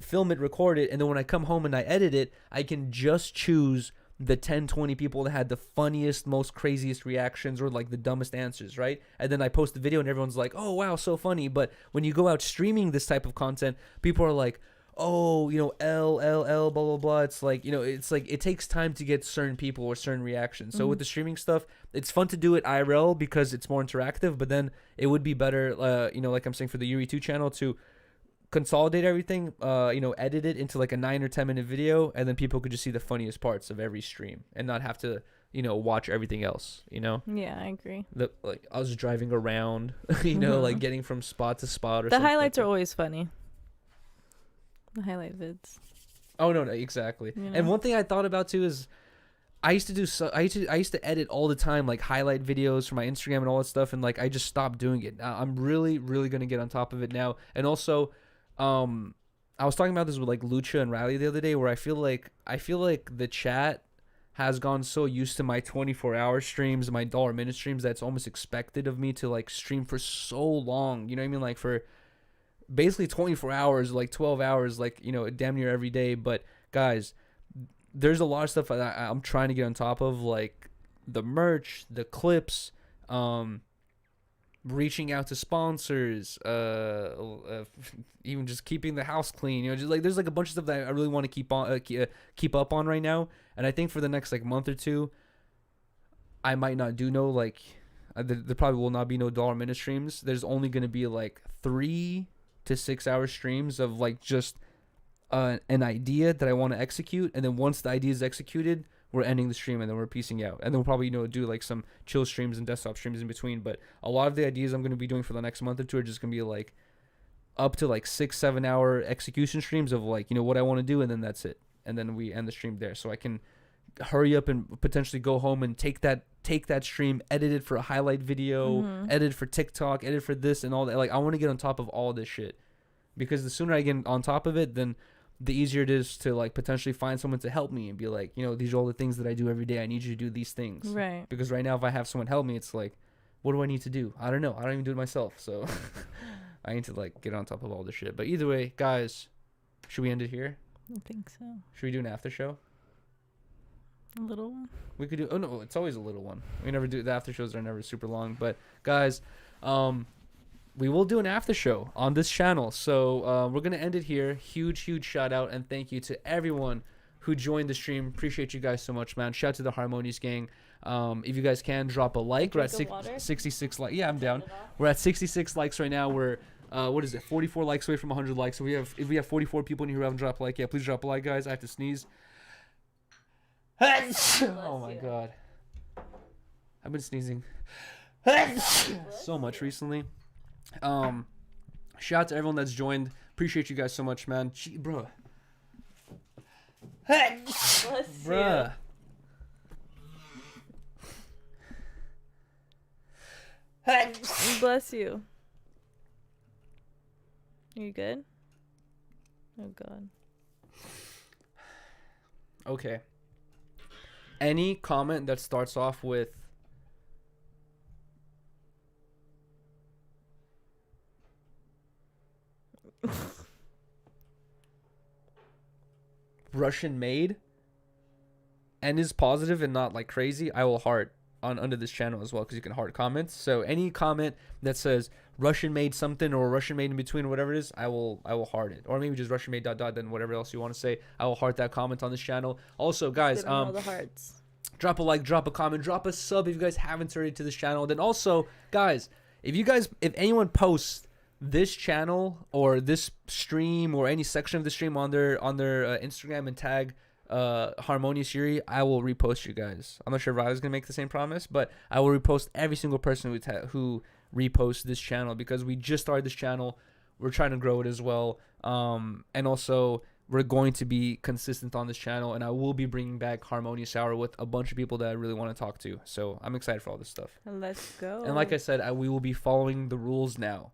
Speaker 2: film it, record it, and then when I come home and I edit it, I can just choose the 10-20 people that had the funniest, most craziest reactions or like the dumbest answers, right? And then I post the video and everyone's like, oh wow, so funny. But when you go out streaming this type of content, people are like, oh, L, blah, blah, blah. It's like, it's like it takes time to get certain people or certain reactions. So with the streaming stuff, it's fun to do it IRL because it's more interactive, but then it would be better, like I'm saying, for the Yuriy 2 channel to consolidate everything, edit it into like a 9 or 10 minute video, and then people could just see the funniest parts of every stream and not have to, watch everything else,
Speaker 3: Yeah, I agree.
Speaker 2: Like I was driving around, like getting from spot to spot or
Speaker 3: the
Speaker 2: something.
Speaker 3: highlights are always funny. The highlight vids.
Speaker 2: Oh no, exactly. And one thing I thought about too is I used to edit all the time, like highlight videos for my Instagram and all that stuff, and like I just stopped doing it. Now I'm really gonna get on top of it now. And also, I was talking about this with like Lucha and Riley the other day, where I feel like the chat has gone so used to my 24-hour streams, my $1 streams, that it's almost expected of me to like stream for so long. You know what I mean? Like for basically 24 hours, like 12 hours, like, damn near every day. But guys, there's a lot of stuff that I'm trying to get on top of, like the merch, the clips, reaching out to sponsors, even just keeping the house clean. Just like there's like a bunch of stuff that I really want to keep up on right now. And I think for the next like month or two, I might not do there probably will not be no $1 streams. There's only going to be like 3 to 6 hour streams of like just an idea that I want to execute, and then once the idea is executed, we're ending the stream and then we're piecing out, and then we'll probably do like some chill streams and desktop streams in between. But a lot of the ideas I'm going to be doing for the next month or two are just going to be like up to like 6-7 hour execution streams of like what I want to do, and then that's it, and then we end the stream there, so I can hurry up and potentially go home and take that stream, edit it for a highlight video, edit for TikTok, edit for this and all that. Like I want to get on top of all this shit, because the sooner I get on top of it, then the easier it is to like potentially find someone to help me and be like, you know, these are all the things that I do every day. I need you to do these things.
Speaker 3: Right.
Speaker 2: Because right now, if I have someone help me, it's like, what do I need to do? I don't know. I don't even do it myself. So I need to like get on top of all this shit. But either way, guys, should we end it here?
Speaker 3: I think so.
Speaker 2: Should we do an after show?
Speaker 3: A little one.
Speaker 2: We could do. Oh no, it's always a little one. We never do. The after shows are never super long. But guys, we will do an after show on this channel. So we're gonna end it here. Huge shout out and thank you to everyone who joined the stream. Appreciate you guys so much, man. Shout out to the Harmonious gang. If you guys can drop a like, we're at 66 likes. Yeah, I'm down. We're at 66 likes right now. We're what is it? 44 likes away from 100 likes. So if we have 44 people in here who haven't dropped a like, yeah, please drop a like, guys. I have to sneeze. Oh my god, I've been sneezing so much recently. Shout out to everyone that's joined. Appreciate you guys so much, man. Gee, bro. Bruh.
Speaker 3: Bless you. You good? Oh god.
Speaker 2: Okay. Any comment that starts off with Russian made and is positive and not like crazy, I will heart on under this channel as well, because you can heart comments. So any comment that says Russian made something or Russian made in between or whatever it is, I will heart it. Or maybe just Russian made ... then whatever else you want to say, I will heart that comment on this channel. Also, guys,
Speaker 3: all the hearts.
Speaker 2: Drop a like, drop a comment, drop a sub if you guys haven't already to this channel. Then also, guys, if anyone posts this channel or this stream or any section of the stream on their Instagram and tag Harmonious Yuriy, I will repost you guys. I'm not sure if Riley's gonna make the same promise, but I will repost every single person who reposts this channel, because we just started this channel. We're trying to grow it as well, and also we're going to be consistent on this channel, and I will be bringing back Harmonious Hour with a bunch of people that I really want to talk to. So I'm excited for all this stuff.
Speaker 3: Let's go.
Speaker 2: And like I said, we will be following the rules now.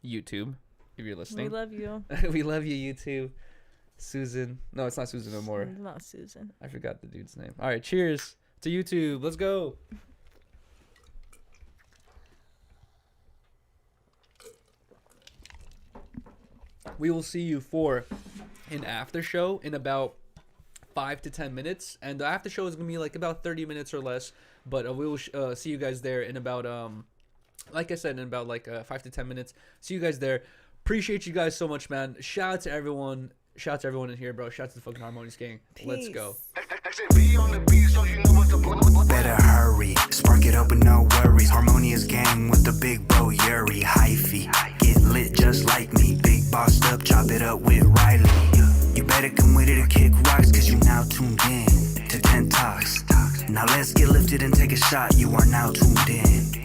Speaker 2: YouTube, if you're listening,
Speaker 3: we love you.
Speaker 2: we love you, YouTube. Susan. No, it's not Susan no more.
Speaker 3: It's not Susan.
Speaker 2: I forgot the dude's name. All right, cheers to YouTube. Let's go. We will see you for an after show in about 5 to 10 minutes, and the after show is gonna be like about 30 minutes or less. But we will see you guys there in about like I said, in about like 5 to 10 minutes. See you guys there. Appreciate you guys so much, man. Shout out to everyone. Shout out to everyone in here, bro. Shout out to the fucking Harmonious gang.
Speaker 3: Peace.
Speaker 2: Let's go.
Speaker 1: Better hurry, spark it up with no worries. Harmonious gang with the big bro Yuriy. Hyphy, get lit just like me. Big bossed up, chop it up with Riley. You better come with it to kick rocks, cause you now tuned in to 10 Talks. Now let's get lifted and take a shot, you are now tuned in.